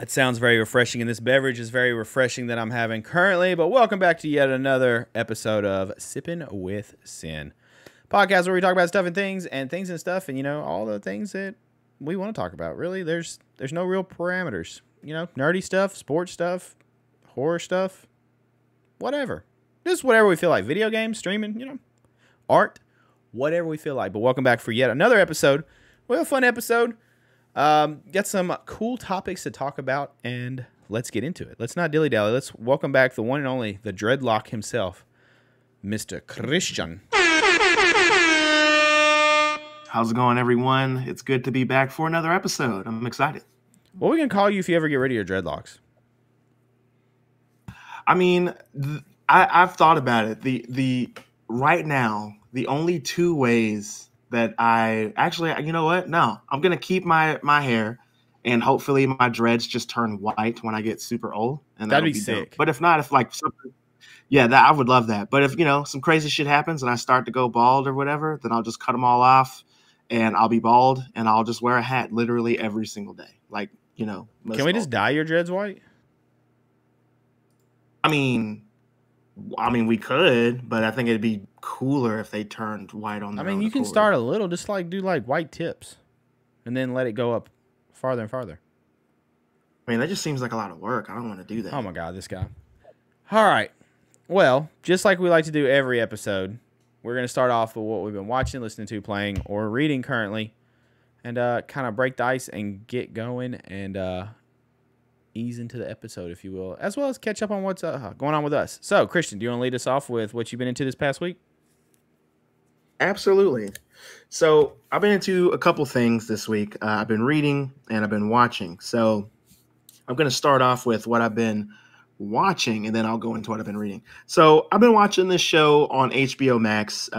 It sounds very refreshing, and this beverage is very refreshing that I'm having currently. But welcome back to yet another episode of Sippin With Sin, podcast where we talk about stuff and things and stuff, and all the things that we want to talk about. Really, there's no real parameters. Nerdy stuff, sports stuff, horror stuff, whatever. Just whatever we feel like. Video games, streaming, art, whatever we feel like. But welcome back for yet another episode. We have a fun episode. Got some cool topics to talk about, and let's get into it. Let's not dilly-dally. Let's welcome back the one and only, the dreadlock himself, Mr. Christian. How's it going, everyone? It's good to be back for another episode. I'm excited. What are we going to call you if you ever get rid of your dreadlocks? I mean, I've thought about it. The right now, the only two ways that I actually, you know what? No, I'm going to keep my hair, and hopefully my dreads just turn white when I get super old. And that'd be sick. Dope. But if not, if like something, yeah, I would love that. But if, some crazy shit happens and I start to go bald or whatever, then I'll just cut them all off and I'll be bald and I'll just wear a hat literally every single day. Like, Can we just dye your dreads white? I mean, we could, but I think it'd be cooler if they turned white on their own you can accord. start a little, just do white tips and then let it go up farther and farther. I mean, that just seems like a lot of work. I don't want to do that. Oh my God, this guy. All right. Well, just like we like to do every episode, we're going to start off with what we've been watching, listening to, playing, or reading currently, and kind of break the ice and get going and ease into the episode, if you will, as well as catch up on what's going on with us. So, Christian, do you want to lead us off with what you've been into this past week? Absolutely. So, I've been into a couple things this week. I've been reading and I've been watching. So, I'm going to start off with what I've been watching, and then I'll go into what I've been reading. So, I've been watching this show on HBO Max.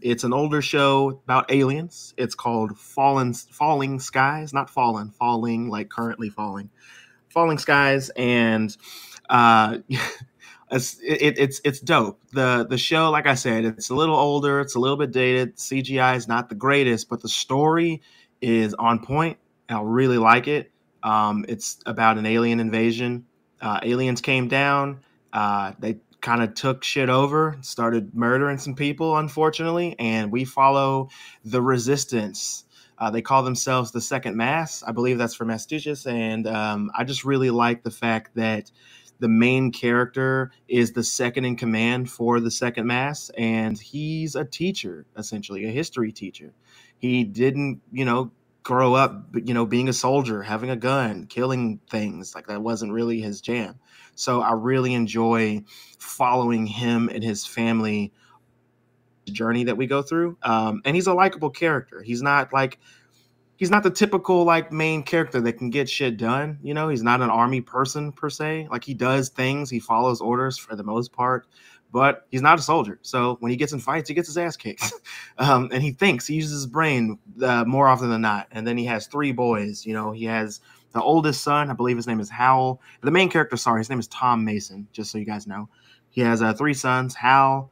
It's an older show about aliens. It's called Falling Skies, not Fallen, Falling, like currently falling. Falling Skies, and it's dope. The show, like I said, it's a little older, it's a little bit dated. CGI is not the greatest, but the story is on point. I really like it. It's about an alien invasion. Aliens came down. They kind of took shit over, started murdering some people, unfortunately, and we follow the resistance. They call themselves the Second Mass. I believe that's for Massachusetts. And I just really like the fact that the main character is the second in command for the Second Mass. And he's a teacher, essentially, a history teacher. He didn't, grow up, being a soldier, having a gun, killing things. Like, that wasn't really his jam. So I really enjoy following him and his family journey that we go through. And he's a likable character. He's not the typical main character that can get shit done. He's not an army person per se. Like, he does things, he follows orders for the most part, but he's not a soldier. So when he gets in fights, he gets his ass kicked. And he uses his brain more often than not. And then he has three boys. He has the oldest son, I believe his name is Hal. The main character, his name is Tom Mason, just so you guys know. He has three sons, Hal,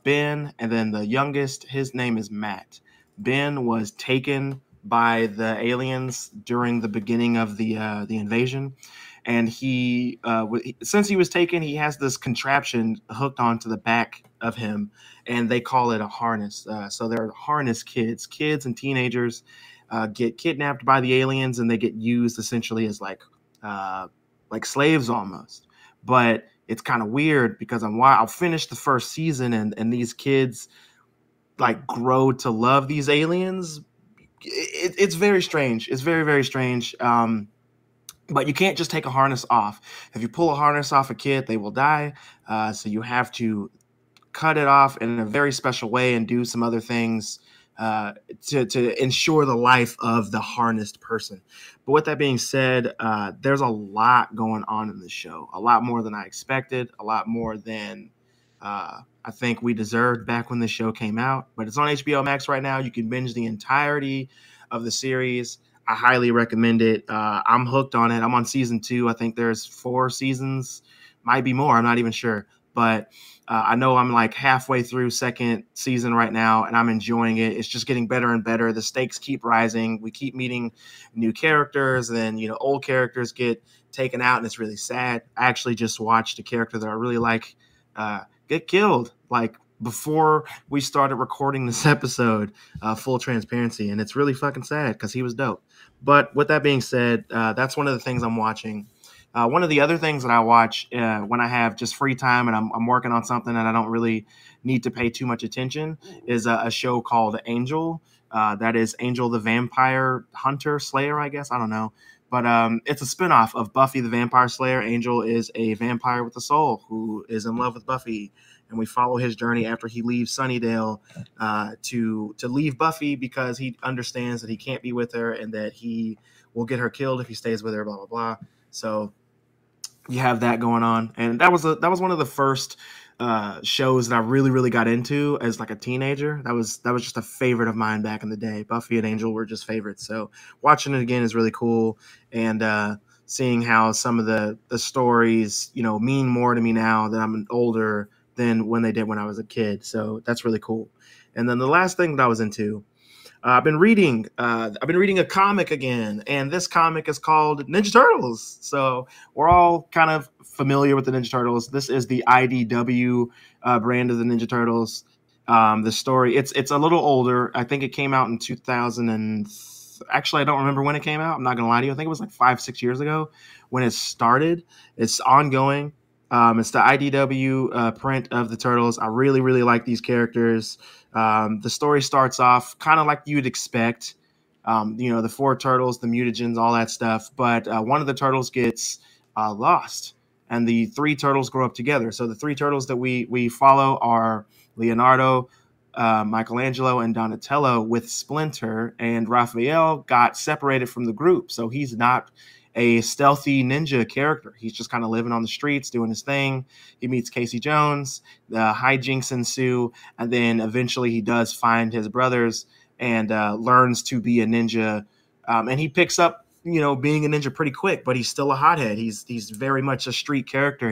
Ben, and then the youngest, his name is Matt. Ben was taken by the aliens during the beginning of the invasion, and he since he was taken, he has this contraption hooked onto the back of him, and they call it a harness. So they're harness kids and teenagers get kidnapped by the aliens, and they get used essentially as like slaves almost. But it's kind of weird because I'll finish the first season and these kids grow to love these aliens. It's very strange. It's very, very strange. But you can't just take a harness off. If you pull a harness off a kid, they will die. So you have to cut it off in a very special way and do some other things to ensure the life of the harnessed person. But with that being said, there's a lot going on in this show, a lot more than I expected, a lot more than I think we deserved back when the show came out. But it's on HBO Max right now. You can binge the entirety of the series. I highly recommend it. I'm hooked on it. I'm on season 2. I think there's 4 seasons, might be more. I'm not even sure. but I know I'm like halfway through second season right now, and I'm enjoying it. It's just getting better and better. The stakes keep rising. We keep meeting new characters, and then old characters get taken out, and it's really sad. I actually just watched a character that I really like get killed, like before we started recording this episode, full transparency, and it's really fucking sad because he was dope. But with that being said, that's one of the things I'm watching. One of the other things that I watch when I have just free time and I'm working on something that I don't really need to pay too much attention is a show called Angel. That is Angel the Vampire Hunter Slayer, I guess. I don't know. But it's a spinoff of Buffy the Vampire Slayer. Angel is a vampire with a soul who is in love with Buffy. And we follow his journey after he leaves Sunnydale to leave Buffy because he understands that he can't be with her and that he will get her killed if he stays with her, blah, blah, blah. So you have that going on. And that was one of the first shows that I really, really got into as like a teenager. That was just a favorite of mine back in the day. Buffy and Angel were just favorites. So watching it again is really cool. And seeing how some of the stories, mean more to me now that I'm older than when they did when I was a kid. So that's really cool. And then the last thing that I was into, I've been reading a comic again, and this comic is called Ninja Turtles. So we're all kind of familiar with the Ninja Turtles. This is the IDW brand of the Ninja Turtles. The story, it's a little older. I think it came out in 2000 and actually, I don't remember when it came out. I'm not gonna lie to you. I think it was like 5-6 years ago when it started. It's ongoing. It's the IDW print of the Turtles. I really, really like these characters. The story starts off kind of like you'd expect. The 4 turtles, the mutagens, all that stuff. But one of the turtles gets lost, and the 3 turtles grow up together. So the 3 turtles that we follow are Leonardo, Michelangelo, and Donatello, with Splinter. And Raphael got separated from the group, so he's not a stealthy ninja character. He's just kind of living on the streets, doing his thing. He meets Casey Jones, the hijinks ensue, and then eventually he does find his brothers and learns to be a ninja. And he picks up, being a ninja pretty quick, but he's still a hothead. He's very much a street character.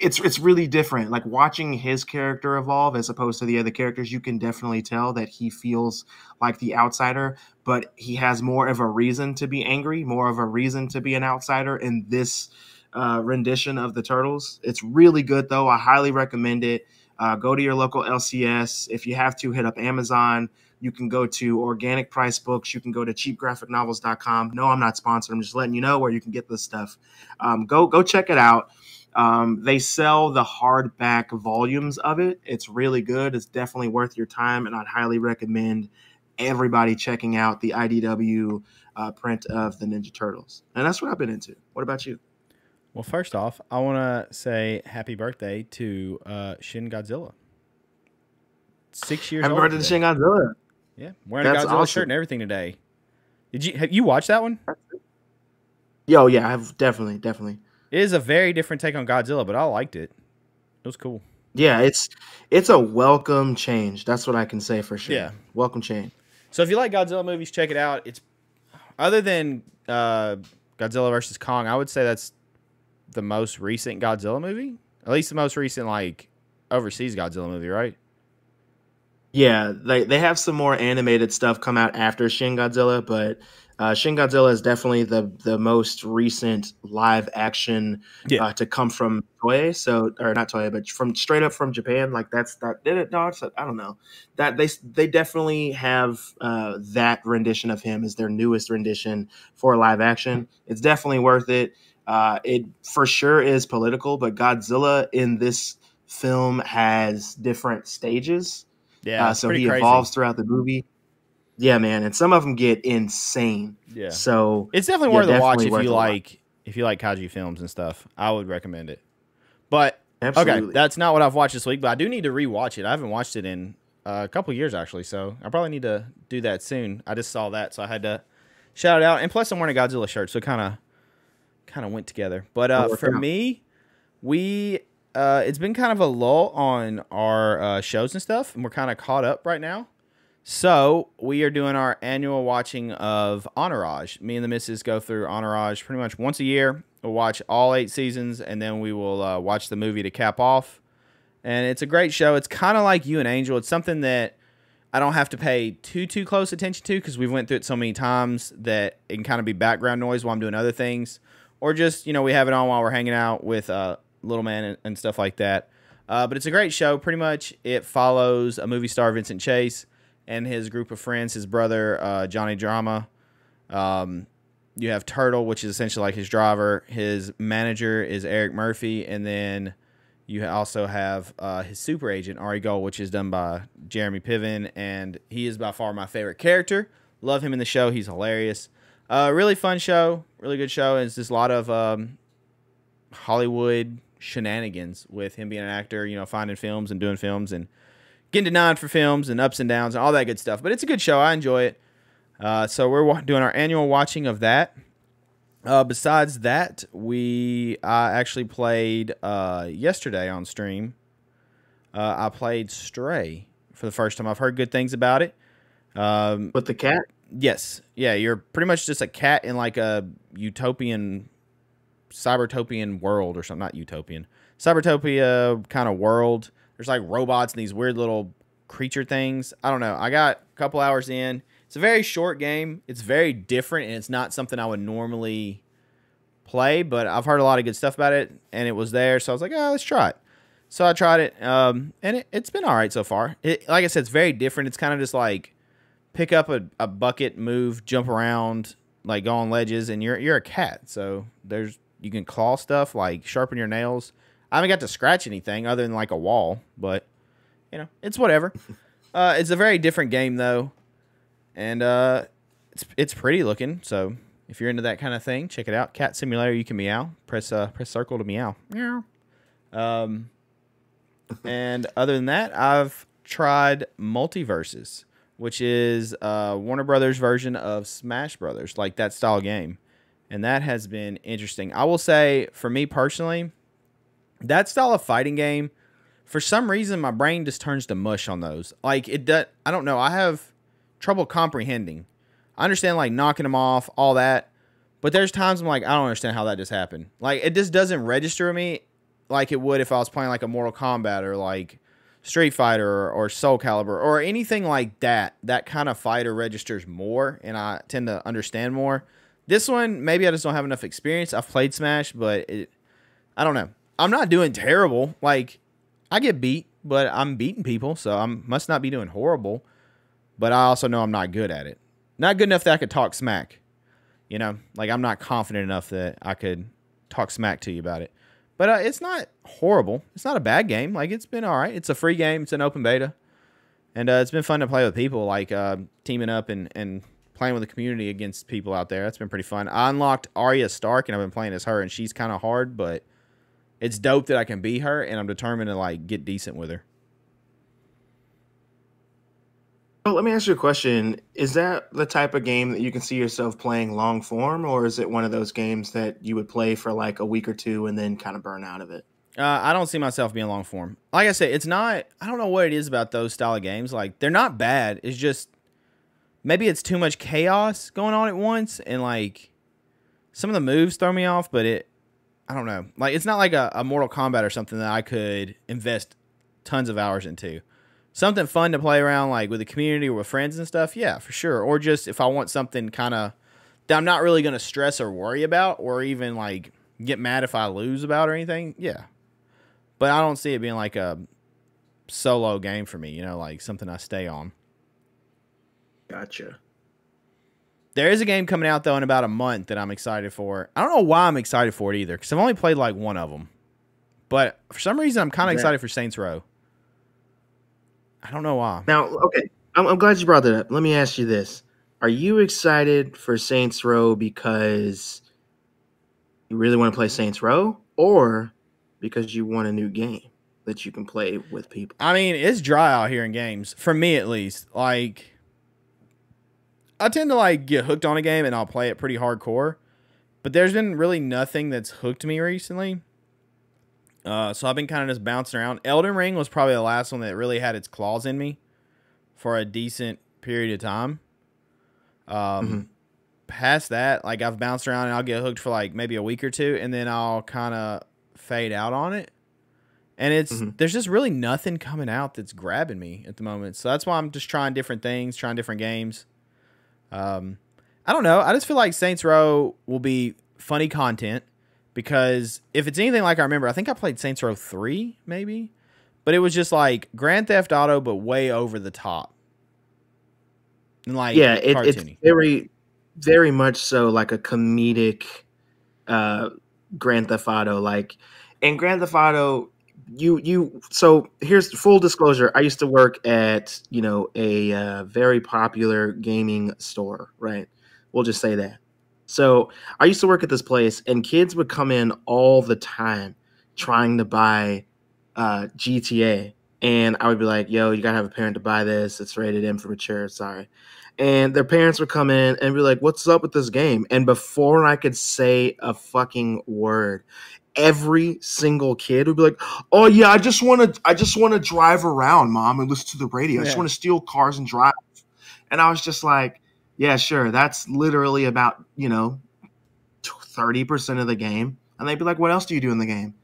It's really different. Like watching his character evolve as opposed to the other characters, you can definitely tell that he feels like the outsider, but he has more of a reason to be angry, more of a reason to be an outsider in this rendition of the Turtles. It's really good, though. I highly recommend it. Go to your local LCS. If you have to, hit up Amazon. You can go to Organic Price Books. You can go to cheapgraphicnovels.com. No, I'm not sponsored. I'm just letting you know where you can get this stuff. Go check it out. They sell the hardback volumes of it. It's really good. It's definitely worth your time, and I'd highly recommend everybody checking out the IDW print of the Ninja Turtles. And that's what I've been into. What about you? Well, first off, I want to say happy birthday to Shin Godzilla. 6 years old. Happy birthday to Shin Godzilla. Yeah, wearing a Godzilla shirt and everything today. Have you watched that one? Yo, yeah, I've definitely. It is a very different take on Godzilla, but I liked it. It was cool. Yeah, it's a welcome change. That's what I can say for sure. Yeah, welcome change. So if you like Godzilla movies, check it out. It's other than Godzilla versus Kong, I would say that's the most recent Godzilla movie. At least the most recent like overseas Godzilla movie, right? Yeah, they have some more animated stuff come out after Shin Godzilla, but Shin Godzilla is definitely the most recent live action to come from Toei. So, or not Toei, but from straight up from Japan. Like that's that. Did it? No, I don't know. That they definitely have that rendition of him as their newest rendition for live action. It's definitely worth it. It for sure is political, but Godzilla in this film has different stages. Yeah, so he evolves throughout the movie. Yeah, man, and some of them get insane. Yeah, so it's definitely worth a watch if you like kaiju films and stuff. I would recommend it. But absolutely. Okay, that's not what I've watched this week, but I do need to rewatch it. I haven't watched it in a couple years actually, so I probably need to do that soon. I just saw that, so I had to shout it out. And plus, I'm wearing a Godzilla shirt, so kind of went together. But for me, it's been kind of a lull on our shows and stuff, and we're kind of caught up right now. So we are doing our annual watching of Entourage. Me and the missus go through Entourage pretty much once a year. We'll watch all 8 seasons, and then we will watch the movie to cap off. And it's a great show. It's kind of like You and Angel. It's something that I don't have to pay too close attention to because we've went through it so many times that it can kind of be background noise while I'm doing other things. Or just, we have it on while we're hanging out with Little Man and stuff like that. But it's a great show. Pretty much it follows a movie star, Vincent Chase, and his group of friends, his brother, Johnny Drama. You have Turtle, which is essentially like his driver. His manager is Eric Murphy. And then you also have his super agent, Ari Gold, which is done by Jeremy Piven. And he is by far my favorite character. Love him in the show. He's hilarious. Really fun show. Really good show. It's just a lot of Hollywood shenanigans with him being an actor, finding films and doing films and getting denied for films and ups and downs and all that good stuff. But it's a good show. I enjoy it. So we're doing our annual watching of that. Besides that, I actually played yesterday on stream. I played Stray for the first time. I've heard good things about it. With the cat? Yes. Yeah, you're pretty much just a cat in like a cybertopian world or something. Not utopian. Cybertopia kind of world. There's like robots and these weird little creature things. I don't know. I got a couple hours in. It's a very short game. It's very different, and it's not something I would normally play, but I've heard a lot of good stuff about it, and it was there, so I was like, let's try it. So I tried it, and it's been all right so far. Like I said, it's very different. It's kind of just like pick up a bucket, move, jump around, like go on ledges, and you're a cat, so you can claw stuff, like sharpen your nails. I haven't got to scratch anything other than like a wall, but, it's whatever. It's a very different game, though. And it's pretty looking, so if you're into that kind of thing, check it out. Cat Simulator, you can meow. Press circle to meow. Meow. And other than that, I've tried Multiversus, which is Warner Brothers' version of Smash Brothers, like that style game. And that has been interesting. I will say, for me personally, that style of fighting game, for some reason, my brain just turns to mush on those. Like, I don't know. I have trouble comprehending. I understand like knocking them off, all that, but there's times I'm like, I don't understand how that just happened. Like, it just doesn't register me like it would if I was playing like a Mortal Kombat or like Street Fighter or Soul Calibur or anything like that. That kind of fighter registers more, and I tend to understand more. This one, maybe I just don't have enough experience. I've played Smash, but I don't know. I'm not doing terrible. Like, I get beat, but I'm beating people, so I must not be doing horrible. But I also know I'm not good at it. Not good enough that I could talk smack. Like I'm not confident enough that I could talk smack to you about it. But it's not horrible. It's not a bad game. Like, it's been all right. It's a free game. It's an open beta. And it's been fun to play with people, like teaming up and playing with the community against people out there. That's been pretty fun. I unlocked Arya Stark, and I've been playing as her, and she's kind of hard, but it's dope that I can be her, and I'm determined to like get decent with her. Well, let me ask you a question. Is that the type of game that you can see yourself playing long form, or is it one of those games that you would play for like a week or two and then kind of burn out of it? I don't see myself being long form. Like I said, it's not, I don't know what it is about those style of games. Like, they're not bad. It's just, maybe it's too much chaos going on at once, and like, some of the moves throw me off, but I don't know. Like, it's not like a Mortal Kombat or something that I could invest tons of hours into. Something fun to play around, like with the community or with friends and stuff, yeah, for sure. Or just if I want something kind of that I'm not really going to stress or worry about, or even like get mad if I lose about or anything, yeah. But I don't see it being like a solo game for me, like something I stay on. Gotcha. There is a game coming out, though, in about a month that I'm excited for. I don't know why I'm excited for it either, because I've only played like one of them. But for some reason, I'm kind of excited for Saints Row. I don't know why. Now, okay, I'm glad you brought that up. Let me ask you this. Are you excited for Saints Row because you really want to play Saints Row, or because you want a new game that you can play with people? I mean, it's dry out here in games, for me at least. Like, I tend to like get hooked on a game and I'll play it pretty hardcore, but there's been really nothing that's hooked me recently. So I've been kind of just bouncing around. Elden Ring was probably the last one that really had its claws in me for a decent period of time. past that, like I've bounced around and I'll get hooked for like maybe a week or two, and then I'll kind of fade out on it. And there's just really nothing coming out that's grabbing me at the moment. So that's why I'm just trying different things, trying different games. I don't know. I just feel like Saints Row will be funny content because if it's anything like I remember, I think I played Saints Row 3 maybe, but it was just like Grand Theft Auto, but way over the top. And like, yeah, it's very, very much so like a comedic Grand Theft Auto. Like in Grand Theft Auto, so here's full disclosure. I used to work at, a very popular gaming store, right? We'll just say that. So I used to work at this place, and kids would come in all the time trying to buy GTA. And I would be like, yo, you gotta have a parent to buy this. It's rated M for mature, sorry. And their parents would come in and be like, what's up with this game? And before I could say a fucking word, every single kid would be like, "Oh yeah, I just want to drive around, mom, and listen to the radio. I just want to steal cars and drive." And I was just like, "Yeah, sure. That's literally about 30% of the game." And they'd be like, "What else do you do in the game?"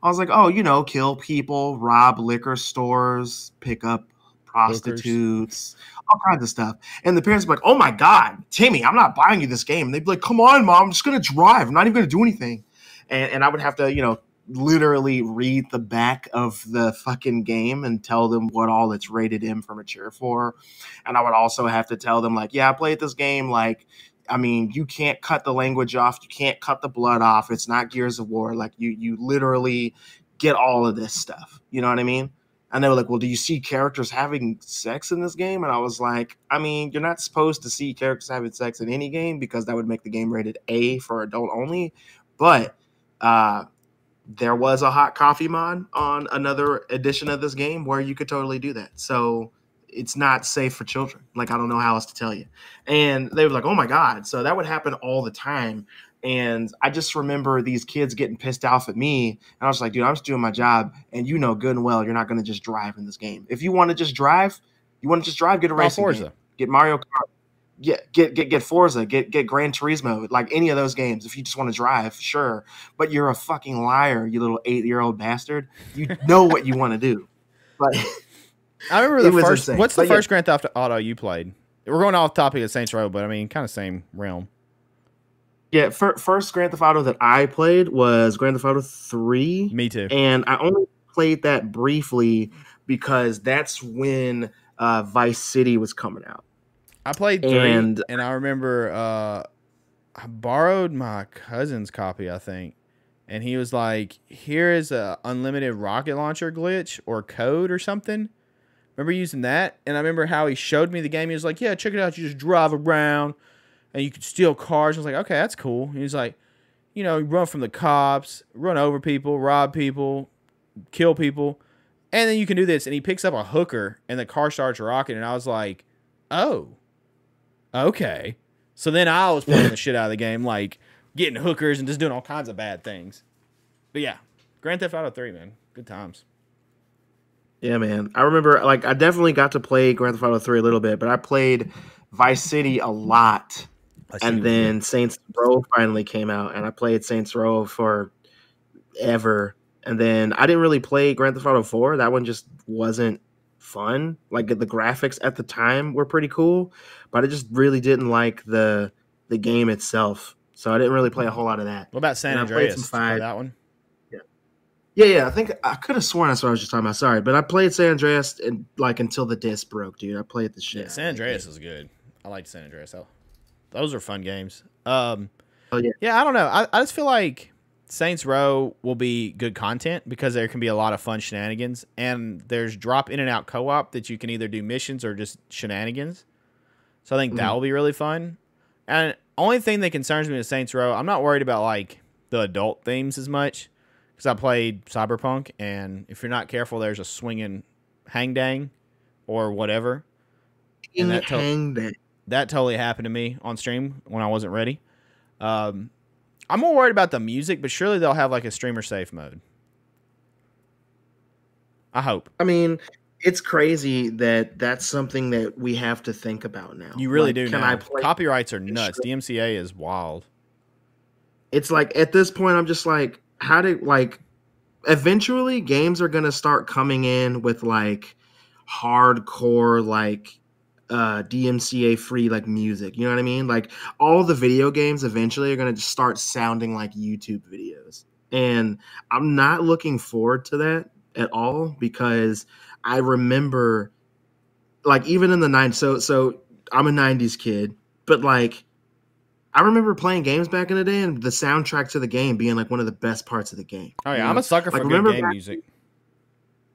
I was like, "Oh, kill people, rob liquor stores, pick up prostitutes, all kinds of stuff." And the parents would be like, "Oh my God, Timmy, I'm not buying you this game." And they'd be like, "Come on, mom, I'm just gonna drive. I'm not even gonna do anything." And I would have to, literally read the back of the fucking game and tell them what all it's rated M for mature for. And I would also have to tell them, like, yeah, I played this game. Like, I mean, you can't cut the language off. You can't cut the blood off. It's not Gears of War. Like, you literally get all of this stuff. You know what I mean? And they were like, well, do you see characters having sex in this game? And I was like, I mean, you're not supposed to see characters having sex in any game because that would make the game rated A for adult only. But there was a hot coffee mod on another edition of this game where you could totally do that. So it's not safe for children. Like, I don't know how else to tell you. And they were like, oh my God. So that would happen all the time. And I just remember these kids getting pissed off at me. And I was like, dude, I'm just doing my job. And you know good and well, you're not going to just drive in this game. If you want to just drive, get a racing game. Get Mario Kart. Get Forza, get Gran Turismo, like any of those games. If you just want to drive, sure. But you're a fucking liar, you little 8-year-old bastard. You know what you want to do. But I remember the first. Insane. What's the first Grand Theft Auto you played? We're going off topic of Saints Row, but I mean, kind of same realm. Yeah, first Grand Theft Auto that I played was Grand Theft Auto 3. Me too. And I only played that briefly because that's when Vice City was coming out. I played 3, and I remember I borrowed my cousin's copy, I think, and he was like, here is a unlimited rocket launcher glitch or code or something. Remember using that? And I remember how he showed me the game. He was like, yeah, check it out. You just drive around, and you could steal cars. I was like, okay, that's cool. He was like, you run from the cops, run over people, rob people, kill people, and then you can do this. And he picks up a hooker, and the car starts rocking, and I was like, oh. Okay. So then I was playing the shit out of the game, like getting hookers and just doing all kinds of bad things. But yeah, Grand Theft Auto 3, man. Good times. Yeah, man. I remember, like, I definitely got to play Grand Theft Auto 3 a little bit, but I played Vice City a lot. And then Saints Row finally came out, and I played Saints Row for ever. And then I didn't really play Grand Theft Auto 4. That one just wasn't fun. Like, the graphics at the time were pretty cool, but I just really didn't like the game itself, so I didn't really play a whole lot of that. What about San Andreas? That one? Yeah. I think I could have sworn that's what I was just talking about. Sorry, but I played San Andreas and like until the disc broke, dude. I played the shit. Yeah, San Andreas is good. I liked San Andreas. Those are fun games. Yeah, I don't know. I just feel like Saints Row will be good content because there can be a lot of fun shenanigans, and there's drop in and out co-op that you can either do missions or just shenanigans. So I think that will be really fun. And only thing that concerns me with Saints Row, I'm not worried about like the adult themes as much because I played Cyberpunk, and if you're not careful, there's a swinging hang dang or whatever. And that totally happened to me on stream when I wasn't ready. I'm more worried about the music, but surely they'll have like a streamer safe mode. I hope. I mean, it's crazy that that's something that we have to think about now. You really like, do can now. I play? Copyrights are nuts. DMCA is wild. It's like at this point, I'm just like, how did like eventually games are gonna start coming in with like hardcore like DMCA free like music. You know what I mean? Like all the video games eventually are gonna just start sounding like YouTube videos. And I'm not looking forward to that at all because I remember like even in the 90s, so I'm a 90s kid, but like I remember playing games back in the day and the soundtrack to the game being like one of the best parts of the game. Oh, yeah. You I'm know? a sucker Like, for good remember game back, music.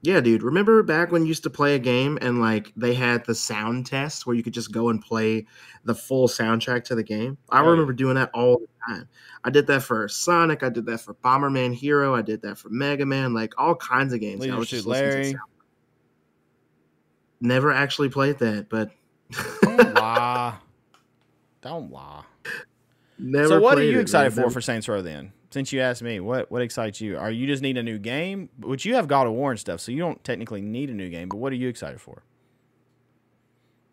yeah, dude. Remember back when you used to play a game and like they had the sound test where you could just go and play the full soundtrack to the game? I Oh, remember yeah. doing that all the time. I did that for Sonic. I did that for Bomberman Hero. I did that for Mega Man. Like all kinds of games. I Leisure was Suit just listening to the Larry. sound. Never actually played that, but Don't lie. Don't lie. never. So what are played you it, excited man. for Saints Row then? Since you asked me, what excites you? Are you just need a new game? Which you have God of War and stuff, so you don't technically need a new game, but what are you excited for?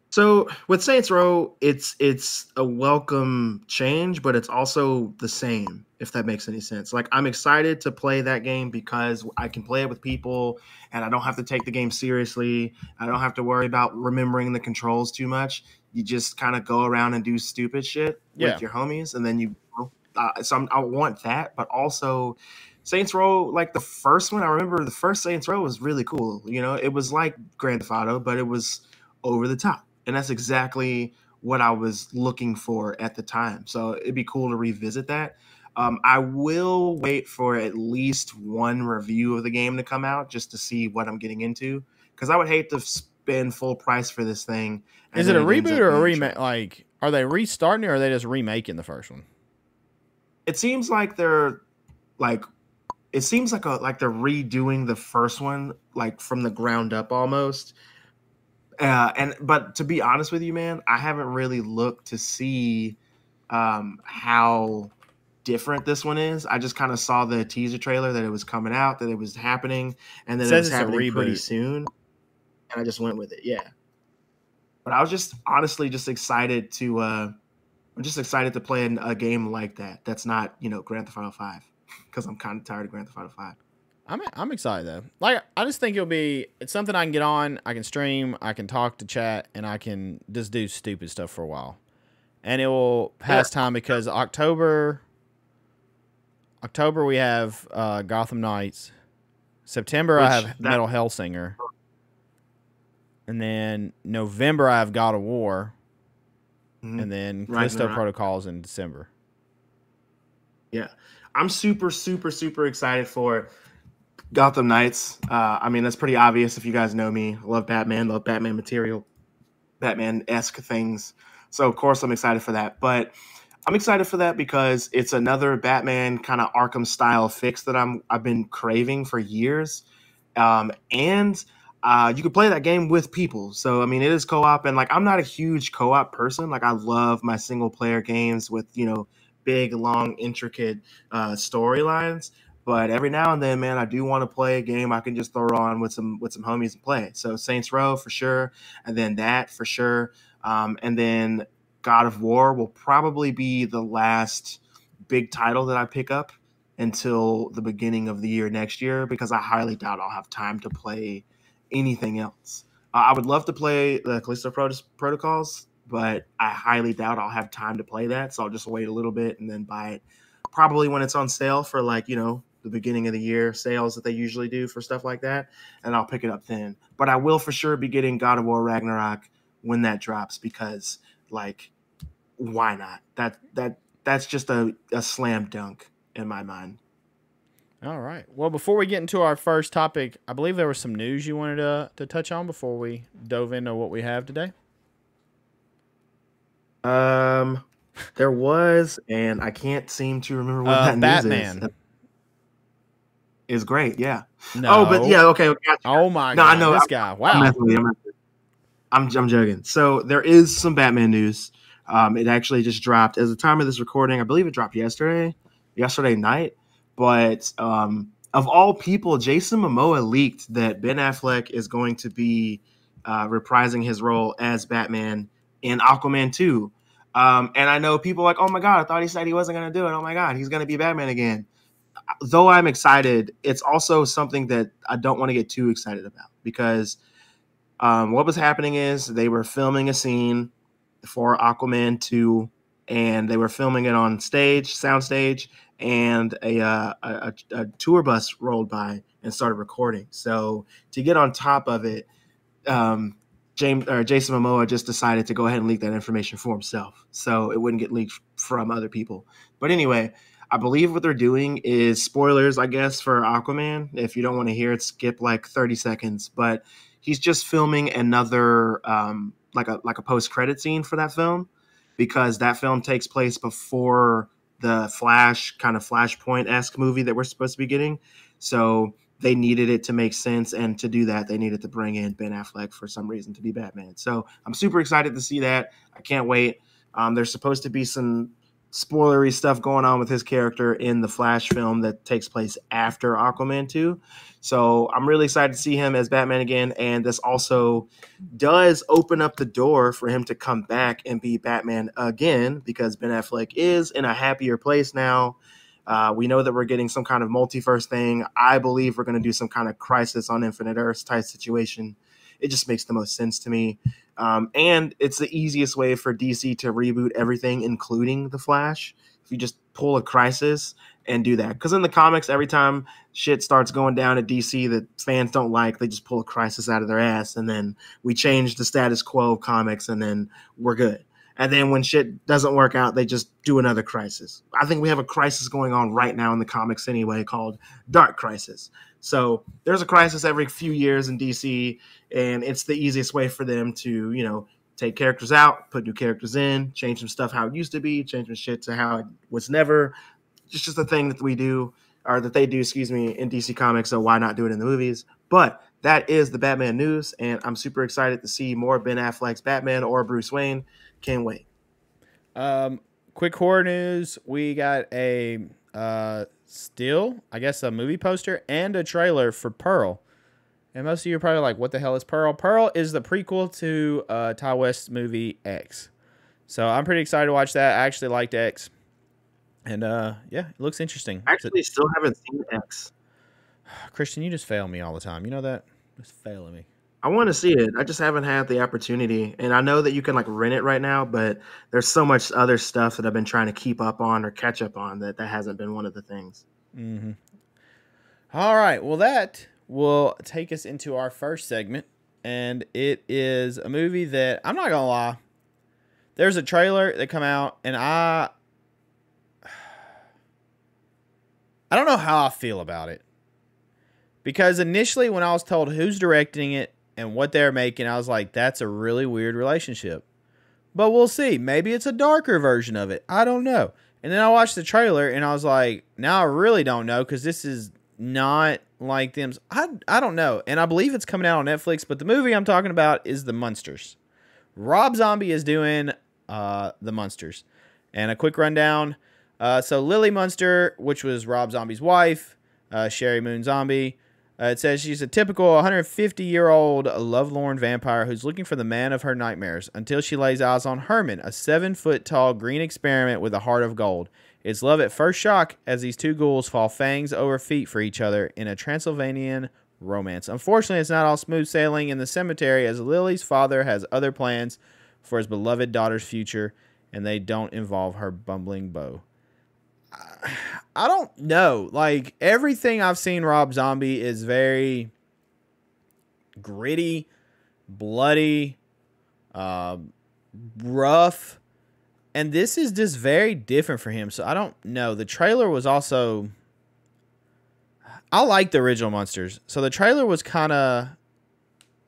So with Saints Row, it's a welcome change, but it's also the same, if that makes any sense. Like I'm excited to play that game because I can play it with people and I don't have to take the game seriously. I don't have to worry about remembering the controls too much. You just kind of go around and do stupid shit with your homies, and then I want that, but also Saints Row, like the first one, I remember the first Saints Row was really cool. You know, it was like Grand Theft Auto, but it was over the top. And that's exactly what I was looking for at the time. So it'd be cool to revisit that. I will wait for at least one review of the game to come out just to see what I'm getting into, because I would hate to spend full price for this thing. Is it a reboot or a remake? Like, are they restarting it or are they just remaking the first one? It seems like they're like they're redoing the first one like from the ground up almost. But to be honest with you, man, I haven't really looked to see how different this one is. I just kind of saw the teaser trailer that it was coming out, that it was happening, and that it was happening pretty soon. And I just went with it, yeah. But I was just honestly just excited to I'm just excited to play a game like that. That's not, Grand Theft Auto 5, because I'm kind of tired of Grand Theft Auto 5. I'm excited though. Like I just think it's something I can get on, I can stream, I can talk to chat, and I can just do stupid stuff for a while. And it will pass time because October we have Gotham Knights. September I have Metal Hellsinger. And then November I have God of War. Mm-hmm. And then Callisto Protocols in December. Yeah. I'm super, super, super excited for Gotham Knights. I mean, that's pretty obvious if you guys know me. I love Batman material, Batman-esque things. So, of course, I'm excited for that. But I'm excited for that because it's another Batman kind of Arkham-style fix that I've been craving for years. And you can play that game with people. So, I mean, it is co-op. And, like, I'm not a huge co-op person. Like, I love my single-player games with, big, long, intricate storylines. But every now and then, man, I do want to play a game I can just throw on with some homies and play. So Saints Row for sure, and then that for sure, and then God of War will probably be the last big title that I pick up until the beginning of the year next year, because I highly doubt I'll have time to play anything else. I would love to play the Callisto Protocols, but I highly doubt I'll have time to play that. So I'll just wait a little bit and then buy it probably when it's on sale for the beginning of the year sales that they usually do for stuff like that, and I'll pick it up then. But I will for sure be getting God of War Ragnarok when that drops, because why not? That's just a slam dunk in my mind. All right. Well, before we get into our first topic, I believe there was some news you wanted to touch on before we dove into what we have today. There was, and I can't seem to remember what that Batman. news is great, yeah. No. But yeah, okay. Gotcha. Oh my God, I know this guy. Wow. I'm joking. So there is some Batman news. It actually just dropped as the time of this recording. I believe it dropped yesterday night. But of all people, Jason Momoa leaked that Ben Affleck is going to be reprising his role as Batman in Aquaman 2. And I know people are like, oh my God, I thought he said he wasn't going to do it. Oh my God, he's going to be Batman again. Though I'm excited, it's also something that I don't want to get too excited about, because what was happening is they were filming a scene for Aquaman 2, and they were filming it on soundstage, and a tour bus rolled by and started recording. So to get on top of it, Jason Momoa just decided to go ahead and leak that information for himself, so it wouldn't get leaked from other people. But anyway, I believe what they're doing is spoilers, I guess, for Aquaman. If you don't want to hear it, skip like 30 seconds. But he's just filming another like a post-credit scene for that film, because that film takes place before the Flash, kind of Flashpoint-esque movie that we're supposed to be getting. So they needed it to make sense, and to do that, they needed to bring in Ben Affleck for some reason to be Batman. So I'm super excited to see that. I can't wait. There's supposed to be some spoilery stuff going on with his character in the Flash film that takes place after Aquaman 2. So I'm really excited to see him as Batman again. And this also does open up the door for him to come back and be Batman again, because Ben Affleck is in a happier place now. We know that we're getting some kind of multiverse thing. I believe we're going to do some kind of Crisis on Infinite Earths type situation. It just makes the most sense to me. And it's the easiest way for DC to reboot everything, including the Flash. If you just pull a Crisis and do that. Because in the comics, every time shit starts going down at DC that fans don't like, they just pull a Crisis out of their ass, and then we change the status quo of comics, and then we're good. And then when shit doesn't work out, they just do another Crisis. I think we have a crisis going on right now in the comics anyway, called Dark Crisis. So there's a crisis every few years in DC, and it's the easiest way for them to, take characters out, put new characters in, change some stuff how it used to be, change some shit to how it was never. It's just a thing that we do, or that they do, in DC Comics, so why not do it in the movies? But that is the Batman news, and I'm super excited to see more Ben Affleck's Batman or Bruce Wayne. Can't wait. Quick horror news. We got a still, I guess, a movie poster and a trailer for Pearl. And most of you are probably like, what the hell is Pearl? Pearl is the prequel to Ty West's movie X. So I'm pretty excited to watch that. I actually liked X. And it looks interesting. I actually still haven't seen X. Christian, you just fail me all the time. You know that? Just failing me. I want to see it. I just haven't had the opportunity. And I know that you can rent it right now, but there's so much other stuff that I've been trying to keep up on or catch up on that hasn't been one of the things. Mm-hmm. All right. Well, that will take us into our first segment. And it is a movie that, I'm not going to lie, there's a trailer that come out, and I don't know how I feel about it. Because initially when I was told who's directing it and what they're making, I was like, that's a really weird relationship. But we'll see. Maybe it's a darker version of it. I don't know. And then I watched the trailer and I was like, now I really don't know, because this is not like them. I don't know. And I believe it's coming out on Netflix, but the movie I'm talking about is The Munsters. Rob Zombie is doing The Munsters. And a quick rundown. So Lily Munster, which was Rob Zombie's wife, Sherry Moon Zombie, it says she's a typical 150-year-old lovelorn vampire who's looking for the man of her nightmares until she lays eyes on Herman, a 7-foot-tall green experiment with a heart of gold. It's love at first shock as these two ghouls fall fangs over feet for each other in a Transylvanian romance. Unfortunately, it's not all smooth sailing in the cemetery, as Lily's father has other plans for his beloved daughter's future, and they don't involve her bumbling beau. I don't know. Like, everything I've seen Rob Zombie is very gritty, bloody, rough. And this is just very different for him. So I don't know. The trailer was also... I like the original Munsters. So the trailer was kind of...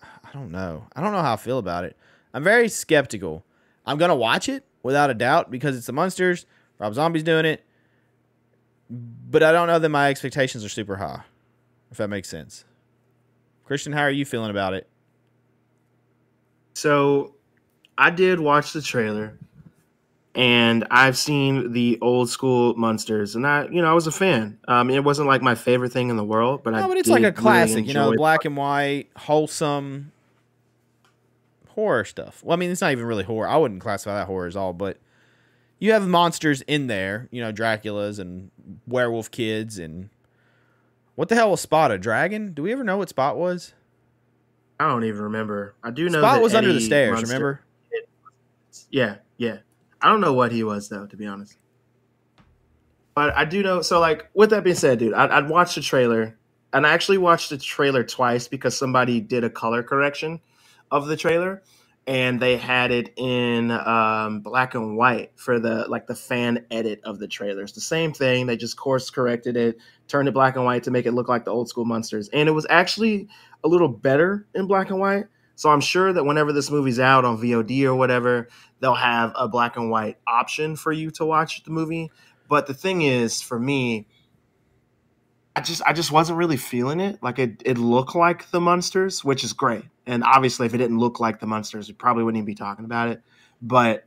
I don't know. I don't know how I feel about it. I'm very skeptical. I'm going to watch it without a doubt because it's the Munsters. Rob Zombie's doing it. But I don't know that my expectations are super high, if that makes sense. Christian, how are you feeling about it? So I did watch the trailer, and I've seen the old school Munsters, and I was a fan. It wasn't like my favorite thing in the world, but I No, but it's like a did really classic, enjoy it. black and white, wholesome horror stuff. Well, I mean, it's not even really horror. I wouldn't classify that horror at all, but you have monsters in there, Draculas and werewolf kids, and what the hell was Spot, a dragon? Do we ever know what Spot was? I don't even remember. I do know Spot that was under the Eddie stairs, Munster, remember? Yeah. I don't know what he was though, to be honest. But I do know. So, like, with that being said, dude, I'd watched the trailer, and I actually watched the trailer twice because somebody did a color correction of the trailer, and they had it in black and white for the fan edit of the trailer. It's the same thing. They just course corrected it, turned it black and white to make it look like the old school Munsters, and it was actually a little better in black and white. So I'm sure that whenever this movie's out on VOD or whatever, they'll have a black and white option for you to watch the movie. But the thing is, for me, I just wasn't really feeling it. Like it looked like the Munsters, which is great. And obviously, if it didn't look like the Munsters, we probably wouldn't even be talking about it. But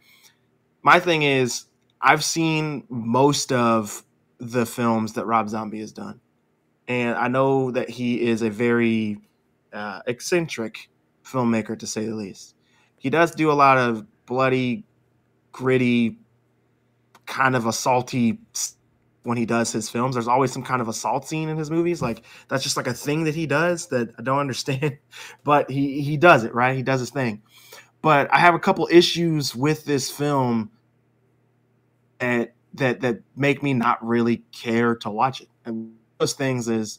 my thing is, I've seen most of the films that Rob Zombie has done, and I know that he is a very eccentric filmmaker, to say the least. He does do a lot of bloody, gritty, kind of assaulty when he does his films. There's always some kind of assault scene in his movies. Like, that's just like a thing that he does that I don't understand, but he does it, right? He does his thing. But I have a couple issues with this film that make me not really care to watch it. And those things is,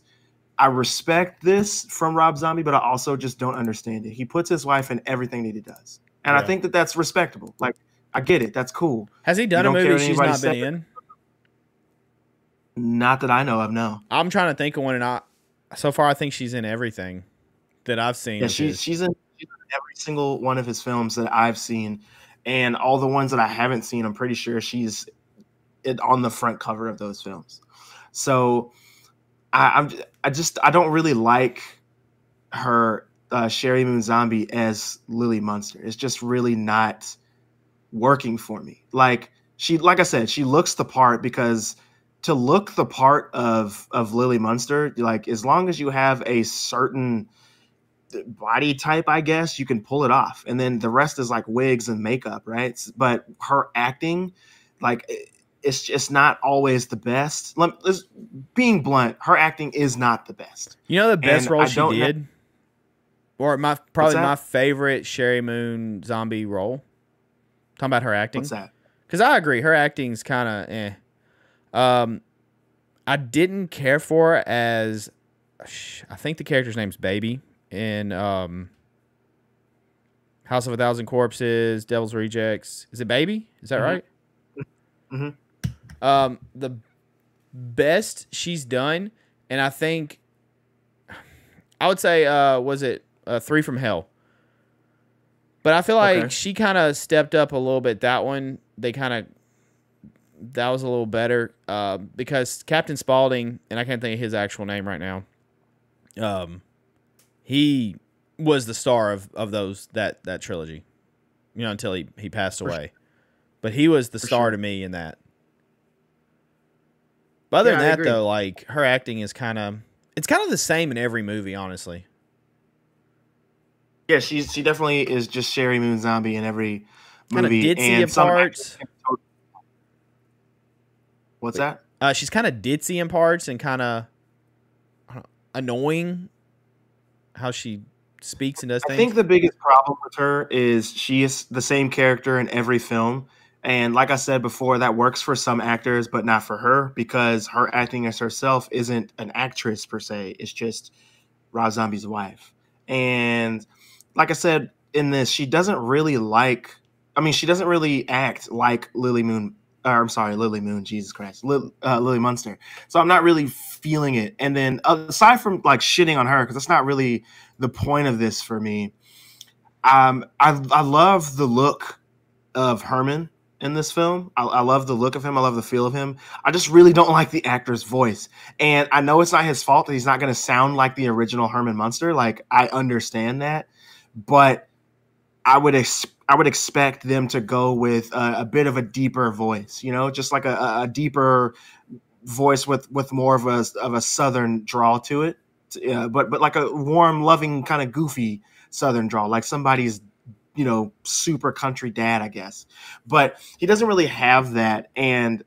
I respect this from Rob Zombie, but I also just don't understand it. He puts his wife in everything that he does. And I think that that's respectable. Like, I get it. That's cool. Has he done a movie she's not been in? Not that I know of, no. I'm trying to think of one, and so far I think she's in everything that I've seen. Yeah, she's in every single one of his films that I've seen, and all the ones that I haven't seen, I'm pretty sure she's on the front cover of those films. So I don't really like her Sherry Moon Zombie as Lily Munster. It's just really not working for me. Like I said, she looks the part, because to look the part of Lily Munster, like, as long as you have a certain body type, I guess you can pull it off, and then the rest is like wigs and makeup, right? But her acting, like, it's just not always the best. Being blunt, her acting is not the best. The best role she did, or probably my favorite Sherry Moon Zombie role. Talking about her acting. What's that? Because I agree, her acting's kind of I didn't care for her as, I think the character's name's Baby in House of a Thousand Corpses, Devil's Rejects. Is it Baby? Is that right? Mm-hmm. The best she's done, and I think I would say was it Three from Hell. But I feel like she kind of stepped up a little bit. That one, that was a little better because Captain Spaulding, and I can't think of his actual name right now. He was the star of that trilogy, until he passed away. But he was the star to me in that. But other than that, though, like, her acting is kind of the same in every movie, honestly. Yeah, she definitely is just Sherry Moon Zombie in every Kind of movie. ditzy in parts. What's that? She's kind of ditzy in parts and kind of annoying how she speaks and does things. I think the biggest problem with her is she is the same character in every film. And like I said before, that works for some actors, but not for her, because her acting as herself isn't an actress per se. It's just Rob Zombie's wife. And like I said, in this, she doesn't really act like Lily Moon, Jesus Christ, Lily Munster. So I'm not really feeling it. And then aside from like shitting on her, because that's not really the point of this for me, I love the look of Herman in this film. I love the look of him. I love the feel of him. I just really don't like the actor's voice. And I know it's not his fault that he's not going to sound like the original Herman Munster. Like, I understand that. But I would expect them to go with a bit of a deeper voice, just like a deeper voice with more of a southern drawl to it, but like a warm, loving, kind of goofy southern drawl, like somebody's super country dad, I guess. But he doesn't really have that, and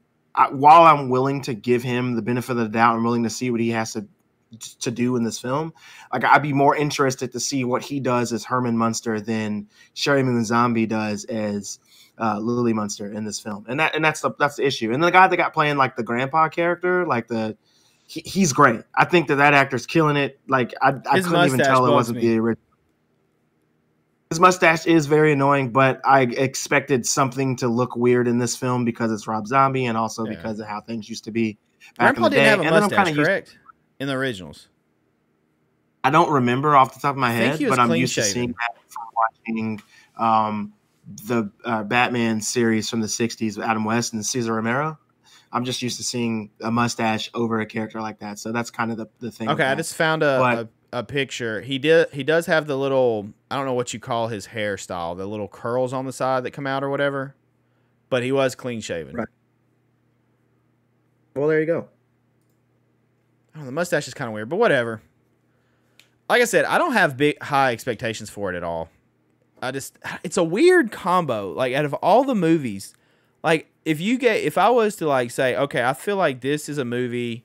while I'm willing to give him the benefit of the doubt, I'm willing to see what he has to do in this film. Like, I'd be more interested to see what he does as Herman Munster than Sherry Moon Zombie does as Lily Munster in this film, and that's the issue. And the guy that got playing like the grandpa character, like he's great. I think that actor's killing it. Like, I couldn't even tell it wasn't the original. His mustache is very annoying, but I expected something to look weird in this film because it's Rob Zombie, and also because of how things used to be back Grandpa in the day. didn't have a mustache, correct? In the originals, I don't remember off the top of my head, but I'm used to seeing that from watching the Batman series from the 60s with Adam West and Cesar Romero. I'm just used to seeing a mustache over a character like that, so that's kind of the thing. Okay, I just found a picture. He does have the little, I don't know what you call his hairstyle, the little curls on the side that come out or whatever, but he was clean shaven. Right. Well, there you go. Oh, the mustache is kind of weird, but whatever. Like I said, I don't have high expectations for it at all. It's a weird combo. Like, out of all the movies, like if I was to like say, okay, I feel like this is a movie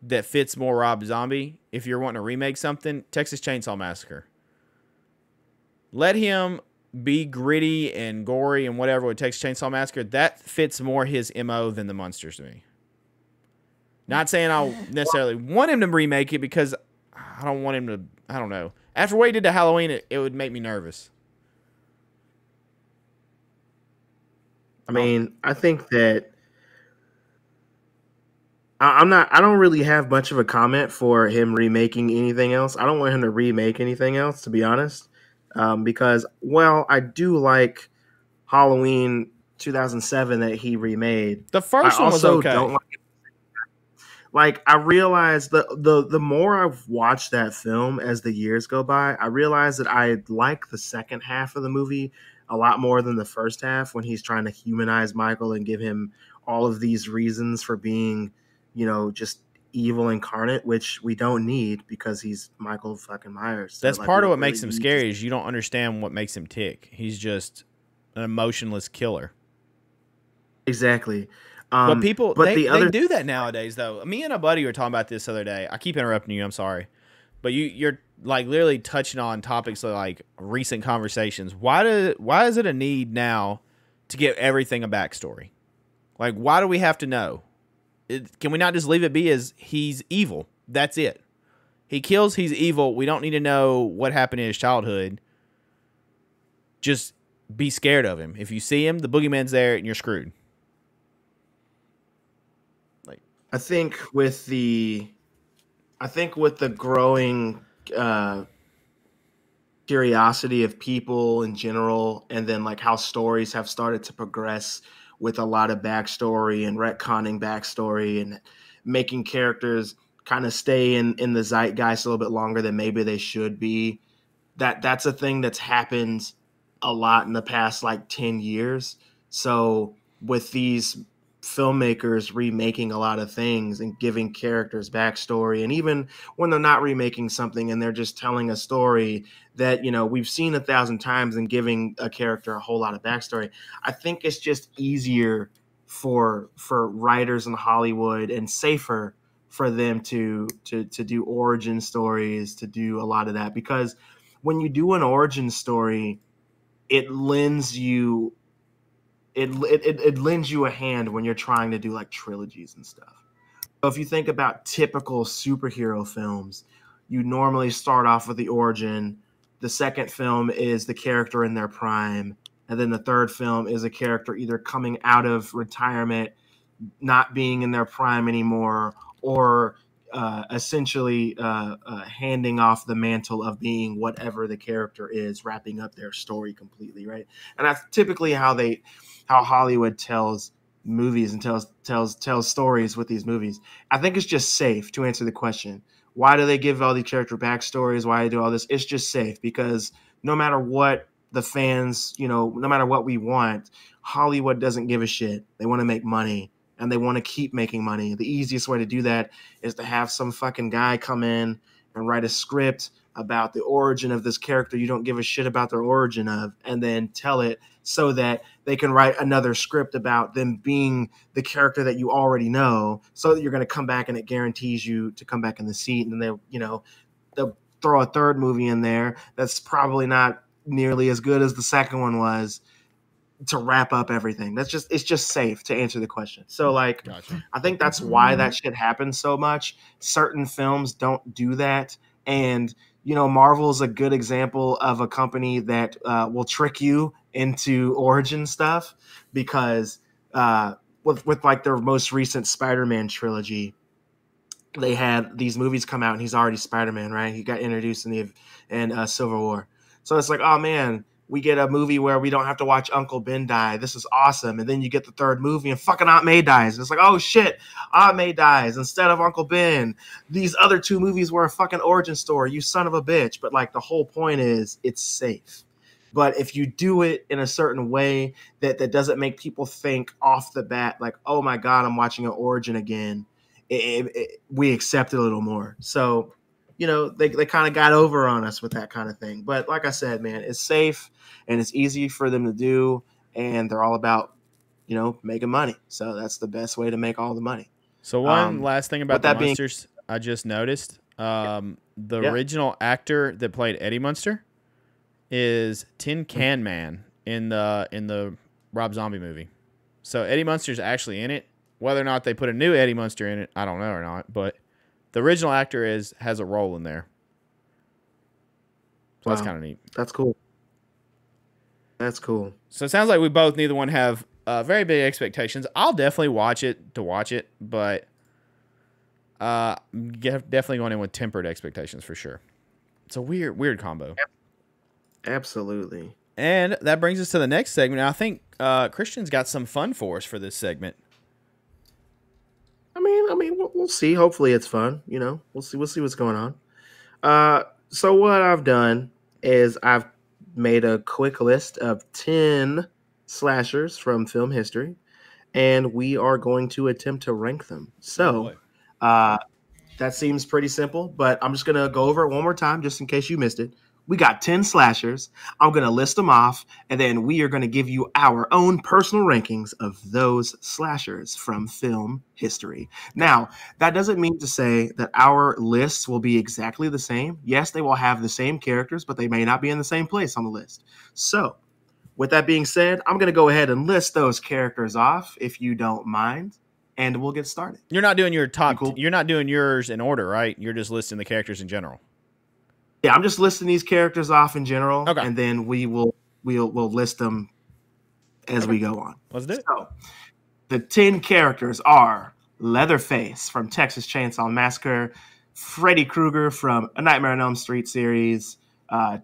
that fits more Rob Zombie. If you're wanting to remake something, Texas Chainsaw Massacre. Let him be gritty and gory and whatever with Texas Chainsaw Massacre. That fits more his MO than the Munsters to me. Not saying I necessarily want him to remake it because I don't want him to, I don't know. After what he did to Halloween, it would make me nervous. I mean, I think that I don't really have much of a comment for him remaking anything else. I don't want him to remake anything else, to be honest. Because, well, I do like Halloween 2007 that he remade. The first one was okay. Don't like, I realized the more I've watched that film as the years go by, I realize that I like the second half of the movie a lot more than the first half, when he's trying to humanize Michael and give him all of these reasons for being, just evil incarnate, which we don't need because he's Michael fucking Myers. So, that's part of what makes him scary is you don't understand what makes him tick. He's just an emotionless killer. Exactly. But they do that nowadays, though. Me and a buddy were talking about this the other day. I keep interrupting you. I'm sorry. But you're like literally touching on topics of like recent conversations. Why is it a need now to give everything a backstory? Like, why do we have to know? Can we not just leave it be as he's evil? That's it. He kills, he's evil. We don't need to know what happened in his childhood. Just be scared of him. If you see him, the boogeyman's there and you're screwed. I think with the growing curiosity of people in general, and then like how stories have started to progress with a lot of backstory and retconning backstory and making characters kind of stay in the zeitgeist a little bit longer than maybe they should be. That's a thing that's happened a lot in the past like 10 years. So with these filmmakers remaking a lot of things and giving characters backstory, and even when they're not remaking something and they're just telling a story that we've seen 1,000 times and giving a character a whole lot of backstory, I think it's just easier for writers in Hollywood and safer for them to do origin stories, to do a lot of that, because when you do an origin story, it lends you a hand when you're trying to do like trilogies and stuff. So if you think about typical superhero films, you normally start off with the origin. The second film is the character in their prime. And then the third film is a character either coming out of retirement, not being in their prime anymore, or essentially handing off the mantle of being whatever the character is, wrapping up their story completely, right? And that's typically how Hollywood tells movies and tells stories with these movies. I think it's just safe to answer the question. Why do they give all these character backstories? Why do they do all this? It's just safe because no matter what the fans, no matter what we want, Hollywood doesn't give a shit. They want to make money, and they want to keep making money. The easiest way to do that is to have some fucking guy come in and write a script about the origin of this character you don't give a shit about their origin of, and then tell it so that they can write another script about them being the character that you already know, so that you're going to come back and it guarantees you to come back in the seat. And then they'll throw a third movie in there that's probably not nearly as good as the second one was, to wrap up everything. It's just safe to answer the question. So like, gotcha. I think that's why that shit happens so much. Certain films don't do that. And, Marvel is a good example of a company that will trick you into origin stuff, because with like their most recent Spider-Man trilogy, they had these movies come out and he's already Spider-Man, right? He got introduced in Civil War. So it's like, oh man, we get a movie where we don't have to watch Uncle Ben die. This is awesome. And then you get the third movie and fucking Aunt May dies. And it's like, oh shit, Aunt May dies instead of Uncle Ben. These other two movies were a fucking origin story, you son of a bitch. But like, the whole point is it's safe. But if you do it in a certain way that doesn't make people think off the bat, like, oh my God, I'm watching an origin again, we accept it a little more. So, they kind of got over on us with that kind of thing. But like I said, man, it's safe and it's easy for them to do. And they're all about, making money. So that's the best way to make all the money. So one last thing about the Munsters, I just noticed, original actor that played Eddie Munster is Tin Can Man in the Rob Zombie movie. So Eddie Munster's actually in it. Whether or not they put a new Eddie Munster in it, I don't know or not, but the original actor has a role in there. So that's kind of neat. That's cool. That's cool. So it sounds like we both, neither one, have very big expectations. I'll definitely watch it, but definitely going in with tempered expectations for sure. It's a weird combo. Absolutely. And that brings us to the next segment. Now, I think Christian's got some fun for us for this segment. I mean, we'll see. Hopefully it's fun. We'll see what's going on. So what I've done is I've made a quick list of 10 slashers from film history, and we are going to attempt to rank them. So that seems pretty simple, but I'm just going to go over it one more time just in case you missed it. We got 10 slashers. I'm going to list them off, and then we are going to give you our own personal rankings of those slashers from film history. Now, that doesn't mean to say that our lists will be exactly the same. Yes, they will have the same characters, but they may not be in the same place on the list. So, with that being said, I'm going to go ahead and list those characters off, if you don't mind, and we'll get started. You're not doing your top. Cool? You're not doing yours in order, right? You're just listing the characters in general. Yeah, I'm just listing these characters off in general, okay, and then we'll list them as we go on. Let's do it. So, the 10 characters are Leatherface from Texas Chainsaw Massacre, Freddy Krueger from A Nightmare on Elm Street series,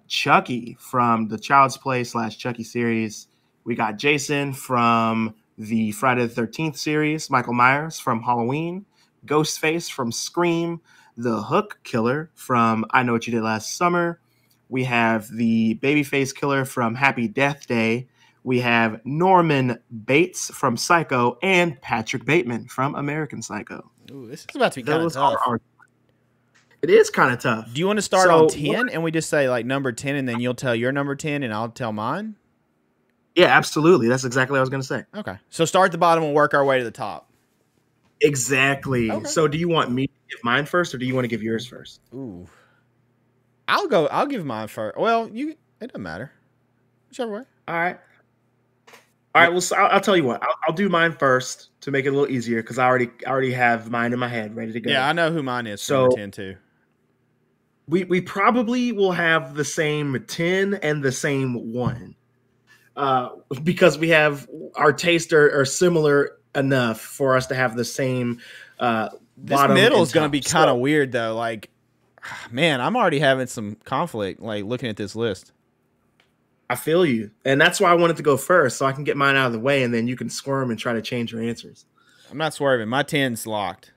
Chucky from the Child's Play / Chucky series. We got Jason from the Friday the 13th series, Michael Myers from Halloween, Ghostface from Scream, the Hook Killer from I Know What You Did Last Summer. We have the Babyface Killer from Happy Death Day. We have Norman Bates from Psycho and Patrick Bateman from American Psycho. Ooh, this is about to be kind of tough. It is kind of tough. Do you want to start on 10 and we just say like number 10 and then you'll tell your number 10 and I'll tell mine? Yeah, absolutely. That's exactly what I was going to say. Okay. So start at the bottom and work our way to the top. Exactly. Okay. So do you want me to give mine first or do you want to give yours first? Ooh. I'll give mine first. Well, it doesn't matter. Whichever way. All right. Well, so I'll tell you what. I'll do mine first to make it a little easier because I already have mine in my head ready to go. Yeah, I know who mine is. So 10 too. We probably will have the same 10 and the same 1. Because we have our tastes are similar enough for us to have the same this middle is going to be kind of weird though. Like, man, I'm already having some conflict like looking at this list. I feel you. And that's why I wanted to go first so I can get mine out of the way and then you can squirm and try to change your answers. I'm not swerving. My 10's locked.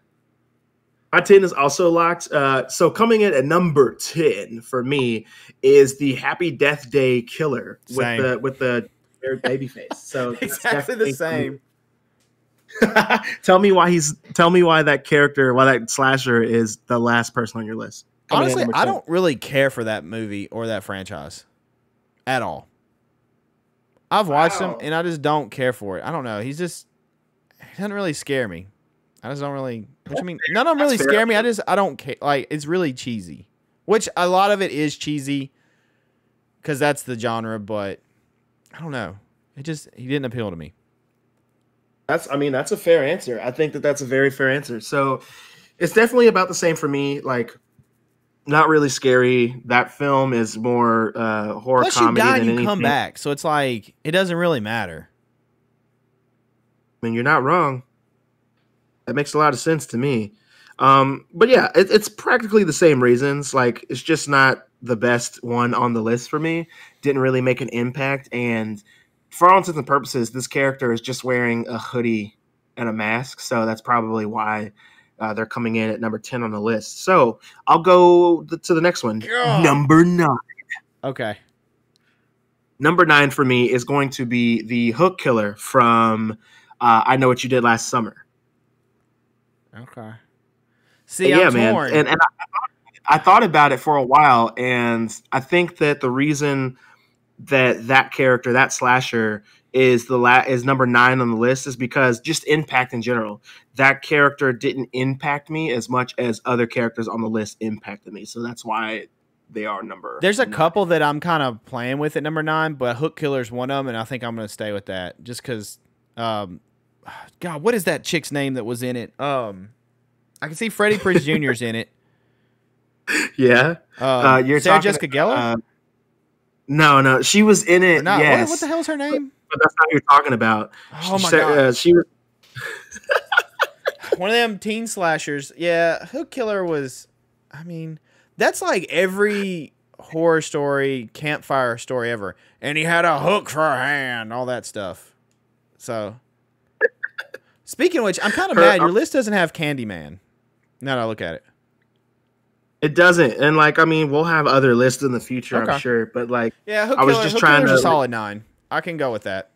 My 10 is also locked. So coming in at number 10 for me is the Happy Death Day Killer Same. with the baby face. So that's Exactly the definitely same. tell me why that character, why that slasher is the last person on your list. Coming in at Honestly, number I 10. don't really care for that movie or that franchise at all. I've watched him, and I just don't care for it. I don't know. He doesn't really scare me. I just don't really. Which I mean, none of them really scare me. I don't care. Like, it's really cheesy, which a lot of it is cheesy because that's the genre. But I don't know. He didn't appeal to me. That's a fair answer. I think that's a very fair answer. So it's definitely about the same for me. Like, not really scary. That film is more horror Plus, comedy you die than and you anything. come back, so it's like it doesn't really matter. I mean, you're not wrong. That makes a lot of sense to me. But yeah, it's practically the same reasons. Like, it's just not the best one on the list for me. Didn't really make an impact. And for all intents and purposes, this character is just wearing a hoodie and a mask. So that's probably why they're coming in at number 10 on the list. So I'll go to the next one. God. Number 9. Okay. Number 9 for me is going to be the Hook Killer from I Know What You Did Last Summer. Okay. See, I'm torn. And I thought about it for a while, and I think that the reason that character, that slasher, is number 9 on the list is because just impact in general. That character didn't impact me as much as other characters on the list impacted me, so that's why they are number. There's a 9. couple that I'm kind of playing with at number 9, but Hook Killer's one of them, and I think I'm going to stay with that just because. God, what is that chick's name that was in it? I can see Freddie Prinze Jr.'s in it. Yeah. You're Sarah Jessica Gellar? No, she was in it. Yes. What the hell's her name? But that's not what you're talking about. Oh my God. She was one of them teen slashers. Yeah, Hook Killer was. I mean, that's like every horror story, campfire story ever. And he had a hook for a hand, all that stuff. So, speaking of which, I'm kind of mad. Your list doesn't have Candyman. Now that I look at it. It doesn't. And, like, I mean, we'll have other lists in the future, okay. I'm sure. But, like, yeah, Hook Killer's a solid 9. I can go with that.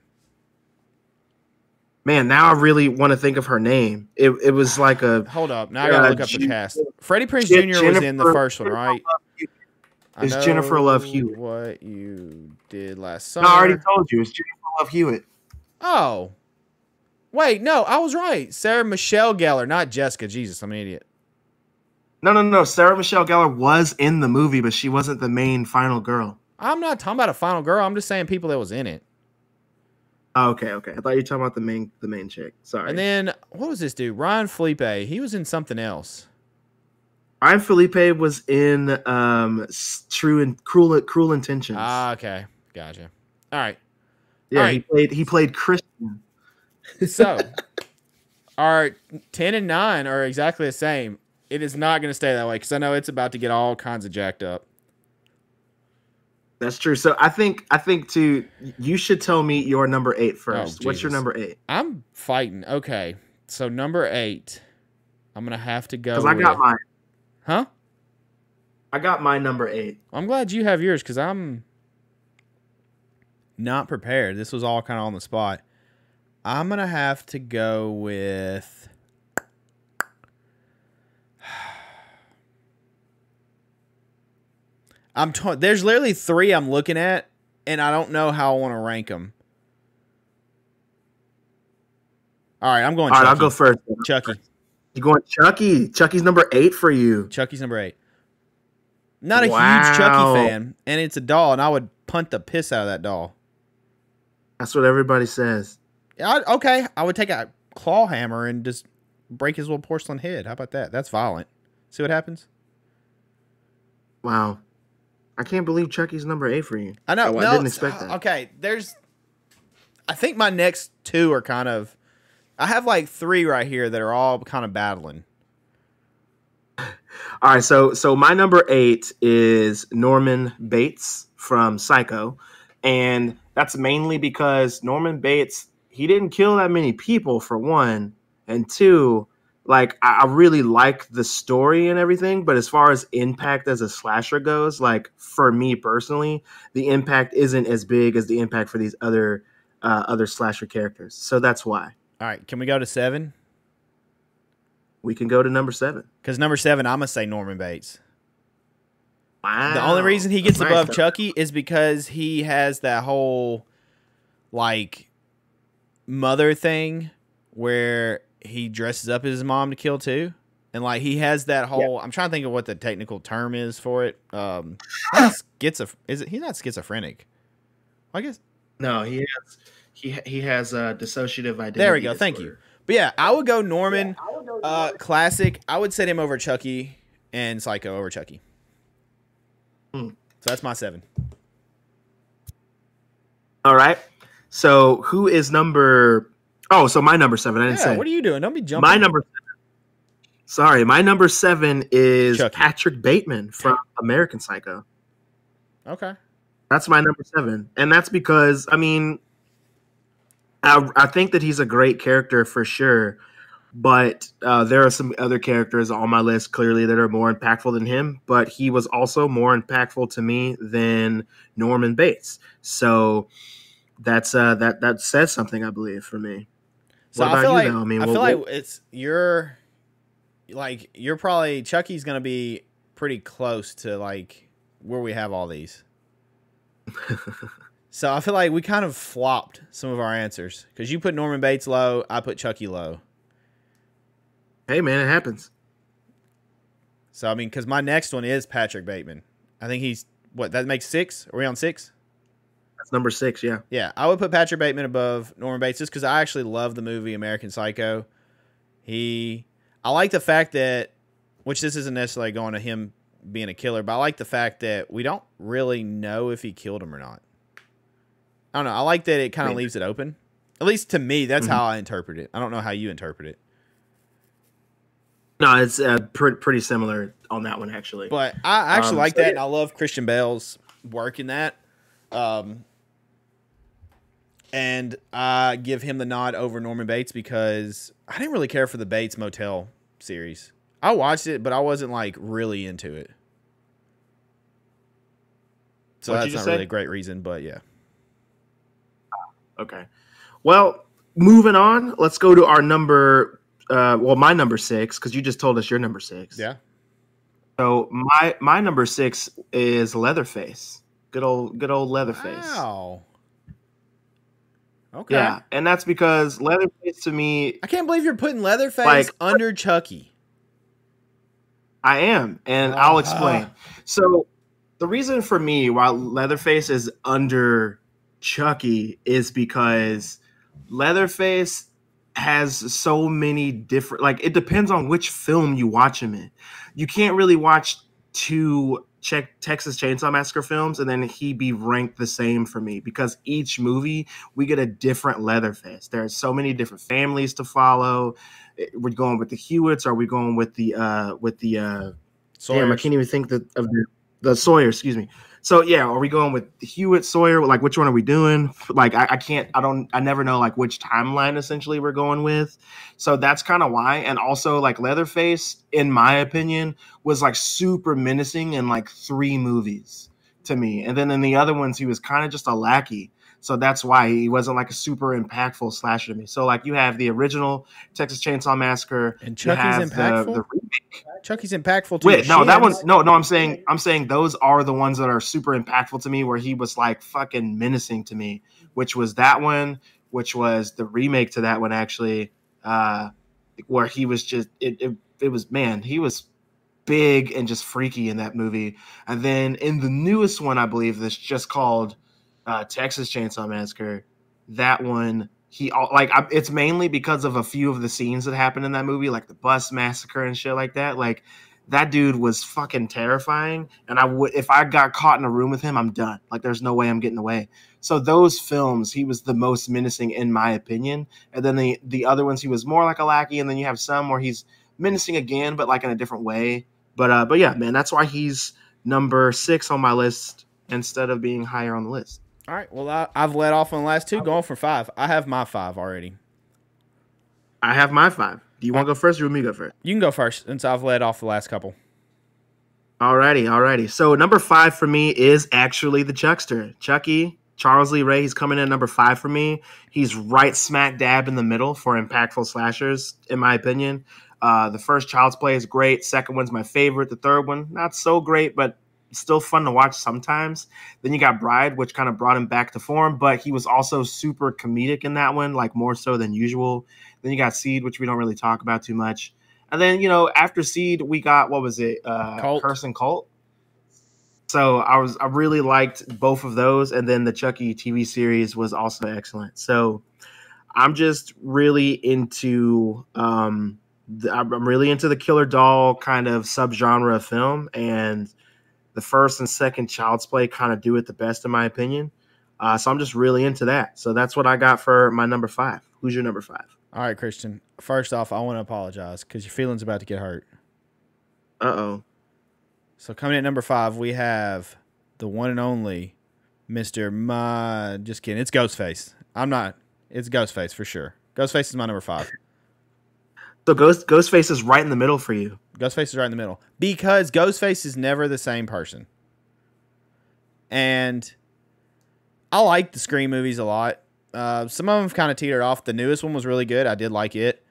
Man, now I really want to think of her name. It was like a... Hold up. Now I got to look up the cast. Freddie Prinze Jr. was in the first one, right? It's Jennifer Love Hewitt. What you did last summer. No, I already told you. It's Jennifer Love Hewitt. Oh. Wait, no, I was right. Sarah Michelle Gellar, not Jessica. Jesus, I'm an idiot. No. Sarah Michelle Gellar was in the movie, but she wasn't the main final girl. I'm not talking about a final girl. I'm just saying people that was in it. Oh, okay. I thought you were talking about the main chick. Sorry. And then, what was this dude? Ryan Felipe. He was in something else. Ryan Felipe was in Cruel Intentions. Ah, okay. Gotcha. All right. Yeah, all right. He played Christian. So, our 10 and 9 are exactly the same. It is not going to stay that way because I know it's about to get all kinds of jacked up. That's true. So I think too, you should tell me your number 8 first. Oh, what's your number 8? I'm fighting. Okay. So number 8, I'm going to have to go. Because I got mine. Huh? I got my number 8. I'm glad you have yours because I'm not prepared. This was all kind of on the spot. I'm going to have to go with... There's literally 3 I'm looking at, and I don't know how I want to rank them. All right, I'm going Chucky. All right, I'll go first. Chucky. You're going Chucky. Chucky's number 8 for you. Chucky's number 8. Not a huge Chucky fan, and it's a doll, and I would punt the piss out of that doll. That's what everybody says. Okay, I would take a claw hammer and just break his little porcelain head. How about that? That's violent. See what happens? Wow. I can't believe Chucky's number 8 for you. I know. I didn't expect that. Okay, I think my next 2 are kind of... I have like 3 right here that are all kind of battling. All right, so my number 8 is Norman Bates from Psycho. And that's mainly because Norman Bates, he didn't kill that many people, for one. And 2, like I really like the story and everything, but as far as impact as a slasher goes, like for me personally, the impact isn't as big as the impact for these other slasher characters. So that's why. All right, can we go to 7? We can go to number 7. Because number 7, I'm gonna say Norman Bates. Wow. The only reason he gets That's above nice. Chucky is because he has that whole like mother thing where he dresses up as his mom to kill too. And like he has that whole I'm trying to think of what the technical term is for it. He's not schizophrenic. I guess. No, he has a dissociative identity. There we go. Thank you. But yeah, I would go Norman. Classic. I would set him over Chucky and Psycho over Chucky. So that's my 7. All right. So who is number? Oh, so my number 7. I didn't say. What are you doing? Don't be jumping. My number 7. Sorry, my number 7 is Chucky. Patrick Bateman from American Psycho. Okay. That's my number 7, and that's because I mean, I think that he's a great character for sure, but there are some other characters on my list clearly that are more impactful than him. But he was also more impactful to me than Norman Bates. So that's that says something, I believe, for me. So what I feel about like you, though? I mean, feel like it's you're probably Chucky's gonna be pretty close to like where we have all these. So I feel like we kind of flopped some of our answers because you put Norman Bates low, I put Chucky low. Hey man, it happens. So I mean, because my next one is Patrick Bateman. I think he's that makes 6. Are we on 6? That's number 6. Yeah. Yeah, I would put Patrick Bateman above Norman Bates just because I actually love the movie American Psycho. I like the fact that, which this isn't necessarily going to him being a killer, but I like the fact that we don't really know if he killed him or not. I don't know. I like that it kind of leaves it open. At least to me, that's how I interpret it. I don't know how you interpret it. No, it's pretty similar on that one, actually. But I actually like that, and I love Christian Bale's work in that. And I give him the nod over Norman Bates because I didn't really care for the Bates Motel series. I watched it, but I wasn't like really into it. So that's not really a great reason, but yeah. Okay. Well, moving on, let's go to our number my number 6, because you just told us your number 6. Yeah. So my number 6 is Leatherface. Good old Leatherface. Wow. Okay. Yeah, and that's because Leatherface to me, I can't believe you're putting Leatherface under Chucky. I am, and I'll explain. So the reason for me why Leatherface is under Chucky is because Leatherface has so many different, like, it depends on which film you watch him in. You can't really watch 2 Texas Chainsaw Massacre films and then he be ranked the same for me, because each movie we get a different Leatherface. There are so many different families to follow. We're going with the Hewitts, or are we going with the damn, I can't even think of the Sawyer, excuse me. So yeah, are we going with Hewitt, Sawyer? Like, which one are we doing? Like, I never know like which timeline essentially we're going with. So that's kind of why. And also, like, Leatherface, in my opinion, was like super menacing in like 3 movies to me. And then in the other ones, he was kind of just a lackey. So that's why he wasn't like a super impactful slasher to me. So like you have the original Texas Chainsaw Massacre, and Chucky's impactful. The remake. Chucky's impactful to Wait, no, that one's no. I'm saying those are the ones that are super impactful to me, where he was like fucking menacing to me. Which was that one, which was the remake to that one actually, where he was just it was, man, he was big and just freaky in that movie. And then in the newest one, I believe that's just called Texas Chainsaw Massacre, that one, it's mainly because of a few of the scenes that happened in that movie, like the bus massacre and shit like that. Like, that dude was fucking terrifying, and if I got caught in a room with him, I'm done. Like, there's no way I'm getting away. So those films, he was the most menacing in my opinion. And then the other ones, he was more like a lackey, and then you have some where he's menacing again, but like in a different way. But yeah, man, that's why he's number 6 on my list instead of being higher on the list. All right. Well, I've let off on the last 2, going for 5. I have my 5 already. I have my 5. Do you want to go first or you want me to go first? You can go first since I've led off the last couple. Alrighty. So number 5 for me is actually the Chuckster. Chucky, Charles Lee Ray, he's coming in at number 5 for me. He's right smack dab in the middle for impactful slashers, in my opinion. The first Child's Play is great. Second one's my favorite. The third one, not so great, but still fun to watch sometimes. Then you got Bride, which kind of brought him back to form, but he was also super comedic in that one, like more so than usual. Then you got Seed, which we don't really talk about too much. And then, after Seed, we got, what was it? Curse and Cult. So I really liked both of those. And then the Chucky TV series was also excellent. So I'm just really into, I'm really into the killer doll kind of subgenre of film. And the first and second Child's Play kind of do it the best, in my opinion. So I'm just really into that. So that's what I got for my number 5. Who's your number 5? All right, Christian. First off, I want to apologize because your feeling's about to get hurt. Uh-oh. So coming at number 5, we have the one and only Mr. Just kidding. It's Ghostface. It's Ghostface for sure. Ghostface is my number 5. So Ghostface is right in the middle for you. Ghostface is right in the middle because Ghostface is never the same person. And I like the Scream movies a lot. Some of them kind of teetered off. The newest one was really good. I did like it.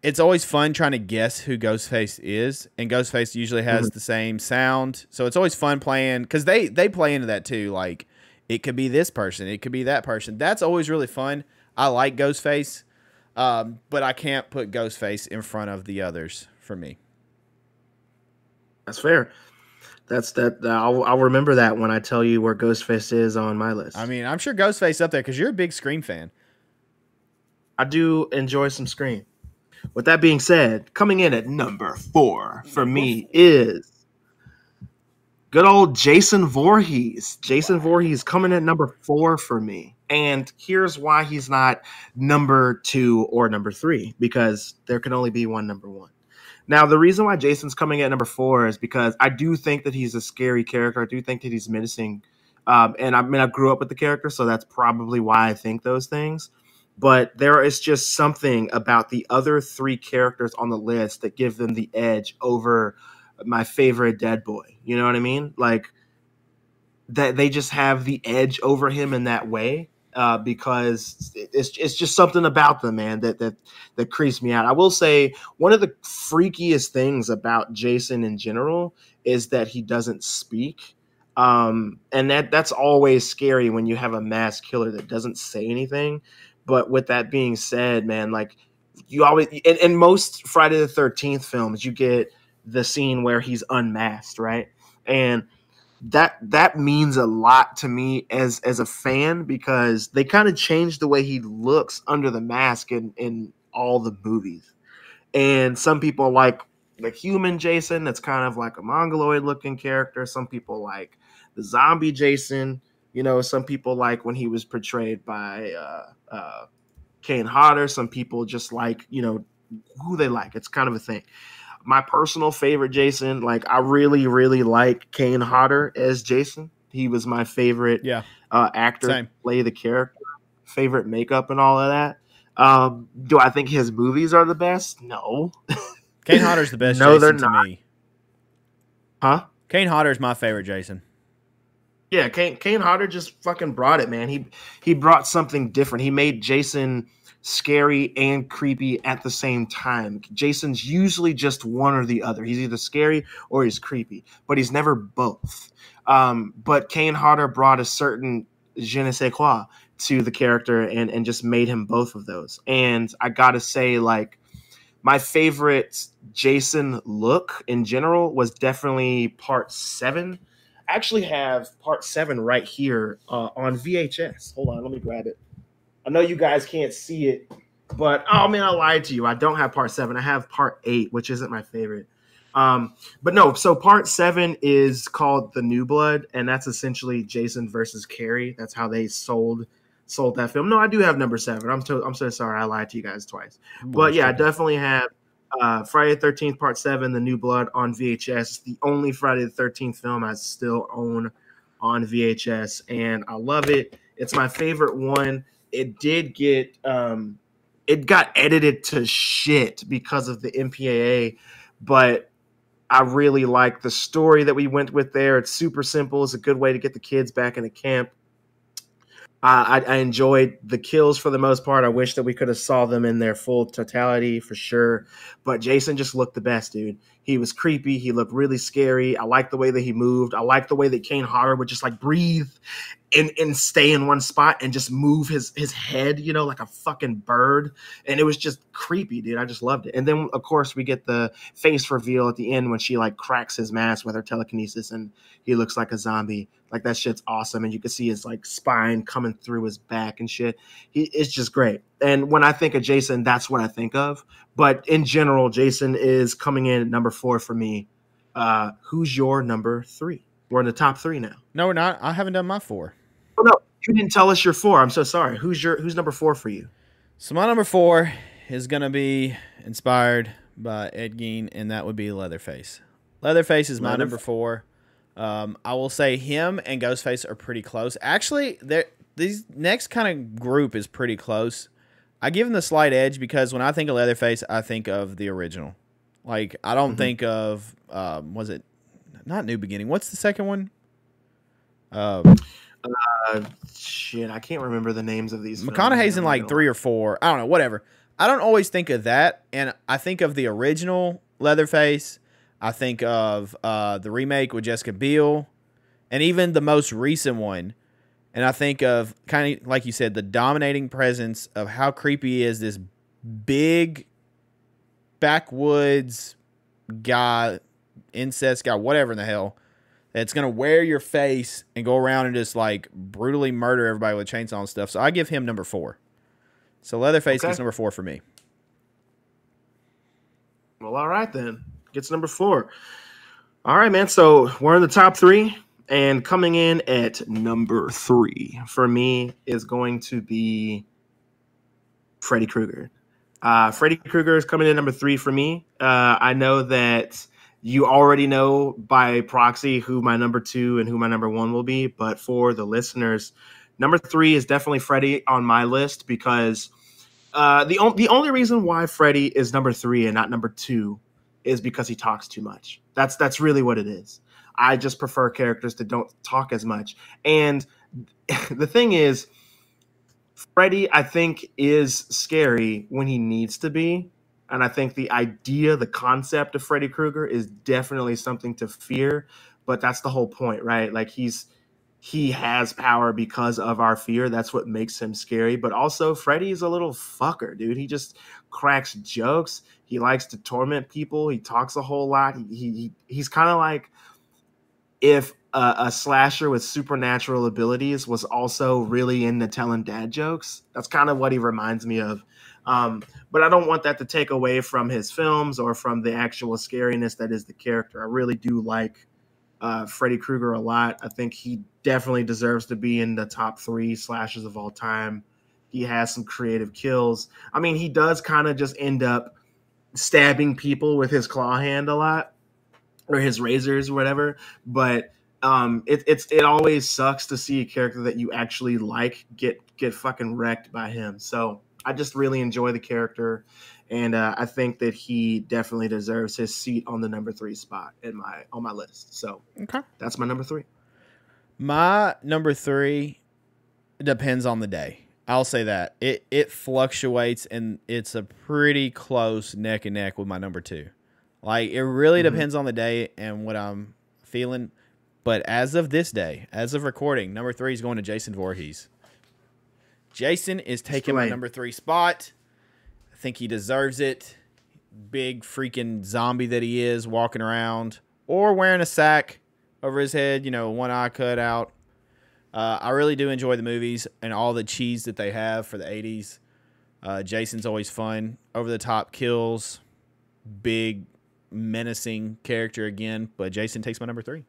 It's always fun trying to guess who Ghostface is, and Ghostface usually has the same sound, so it's always fun playing because they play into that too. Like it could be this person, it could be that person. That's always really fun. I like Ghostface, but I can't put Ghostface in front of the others for me. That's fair. I'll remember that when I tell you where Ghostface is on my list. I mean, I'm sure Ghostface up there because you're a big Scream fan. I do enjoy some Scream. With that being said, coming in at number 4 for me is good old Jason Voorhees. Jason Voorhees coming in at number 4 for me. And here's why he's not number 2 or number 3, because there can only be one number 1. Now, the reason why Jason's coming at number 4 is because I do think that he's a scary character. I do think that he's menacing. And I grew up with the character, so that's probably why I think those things. But there is just something about the other 3 characters on the list that give them the edge over my favorite dead boy. You know what I mean? Like, that they just have the edge over him in that way. Because it's just something about them, man, that creeps me out. I will say one of the freakiest things about Jason in general is that he doesn't speak. And that's always scary when you have a mass killer that doesn't say anything. But with that being said, man, like you always in most Friday the 13th films, you get the scene where he's unmasked, right? And that means a lot to me as a fan because they kind of changed the way he looks under the mask in all the movies. And some people like the human Jason that's kind of like a mongoloid looking character. Some people like the zombie Jason. Some people like when he was portrayed by Kane Hodder. Some people just like, who they like. It's kind of a thing. My personal favorite Jason, like I really, really like Kane Hodder as Jason. He was my favorite actor to play the character. Favorite makeup and all of that. Do I think his movies are the best? No. Kane Hodder's the best no, Jason they're to not. me. Huh? Kane Hodder's my favorite Jason. Yeah, Kane Hodder just fucking brought it, man. He brought something different. He made Jason scary and creepy at the same time. Jason's usually just one or the other. He's either scary or he's creepy, but he's never both. But Kane Hodder brought a certain je ne sais quoi to the character and just made him both of those. And I gotta say, like, my favorite Jason look in general was definitely part 7. I actually have part 7 right here on VHS. Hold on, let me grab it. I know you guys can't see it, but oh man, I lied to you. I don't have part 7. I have part 8, which isn't my favorite. But no, so part 7 is called The New Blood, and that's essentially Jason versus Carrie. That's how they sold that film. No, I do have number 7. I'm so sorry. I lied to you guys twice. But yeah, I definitely have Friday the 13th part 7, The New Blood on VHS. It's the only Friday the 13th film I still own on VHS, and I love it. It's my favorite one. It did get it got edited to shit because of the MPAA, but I really like the story that we went with there. It's super simple. It's a good way to get the kids back into camp. I enjoyed the kills for the most part. I wish that we could have saw them in their full totality for sure. But Jason just looked the best, dude. He was creepy. He looked really scary. I liked the way that he moved. I liked the way that Kane Hodder would just like breathe and stay in one spot and just move his head, you know, like a fucking bird. And it was just creepy, dude. I just loved it. And then, of course, we get the face reveal at the end when she like cracks his mask with her telekinesis and he looks like a zombie. Like that shit's awesome. And you can see his like spine coming through his back and shit. It's just great. And when I think of Jason, that's what I think of. But in general, Jason is coming in at number 4 for me. Who's your number 3? We're in the top 3 now. No, we're not. I haven't done my 4. Oh no, you didn't tell us your 4. I'm so sorry. Who's number 4 for you? So my number 4 is gonna be inspired by Ed Gein, and that would be Leatherface. Leatherface is my number 4. I will say him and Ghostface are pretty close. Actually, these next kind of group is pretty close. I give him the slight edge because when I think of Leatherface, I think of the original. Like I don't think of was it not New Beginning? What's the second one? Shit, I can't remember the names of these. McConaughey's in like 3 or 4. I don't know, whatever. I don't always think of that, and I think of the original Leatherface. I think of the remake with Jessica Biel, and even the most recent one. And I think of, kind of like you said, the dominating presence of how creepy he is, this big backwoods guy, incest guy, whatever in the hell, that's going to wear your face and go around and just like brutally murder everybody with chainsaw and stuff. So I give him number 4. So Leatherface gets number 4 for me. Well, all right then. Gets number 4. All right, man. So we're in the top 3. And coming in at number 3 for me is going to be Freddy Krueger. Freddy Krueger is coming in number 3 for me. I know that you already know by proxy who my number 2 and who my number 1 will be. But for the listeners, number 3 is definitely Freddy on my list because the only reason why Freddy is number 3 and not number 2 is because he talks too much. That's really what it is. I just prefer characters that don't talk as much. And the thing is, Freddy, I think, is scary when he needs to be. And I think the idea, the concept of Freddy Krueger is definitely something to fear. But that's the whole point, right? Like he has power because of our fear. That's what makes him scary. But also, Freddy's a little fucker, dude. He just cracks jokes. He likes to torment people. He talks a whole lot. He's kind of like if a slasher with supernatural abilities was also really into telling dad jokes. That's kind of what he reminds me of. But I don't want that to take away from his films or from the actual scariness that is the character. I really do like Freddy Krueger a lot. I think he definitely deserves to be in the top 3 slashers of all time. He has some creative kills. I mean, he does kind of just end up stabbing people with his claw hand a lot, or his razors or whatever. But it always sucks to see a character that you actually like get fucking wrecked by him. So I just really enjoy the character, and I think that he definitely deserves his seat on the number 3 spot on my list. So okay, that's my number 3. My number 3 depends on the day. I'll say that it fluctuates, and it's a pretty close neck and neck with my number 2. Like it really depends on the day and what I'm feeling. But as of this day, as of recording, number 3 is going to Jason Voorhees. Jason is taking my number 3 spot. I think he deserves it. Big freaking zombie that he is, walking around or wearing a sack over his head, one eye cut out. I really do enjoy the movies and all the cheese that they have for the 80s. Jason's always fun. Over the top kills. Big, menacing character again. But Jason takes my number 3.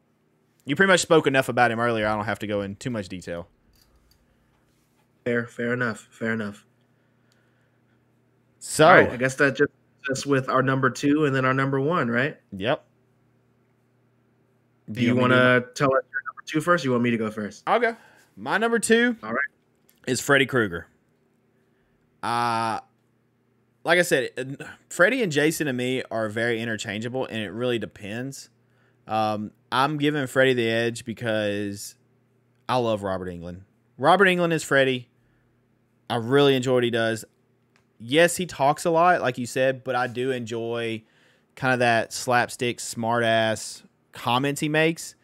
You pretty much spoke enough about him earlier. I don't have to go in too much detail. Fair enough. So, all right, I guess that just with our number 2 and then our number 1, right? Yep. Do you want to tell us your number 2 first? Or you want me to go first? I'll go. My number 2 all right, is Freddy Krueger. like I said, Freddy and Jason and me are very interchangeable, and it really depends. I'm giving Freddy the edge because I love Robert Englund. Robert Englund is Freddy. I really enjoy what he does. Yes, he talks a lot, like you said, but I do enjoy kind of that slapstick, smart-ass comments he makes,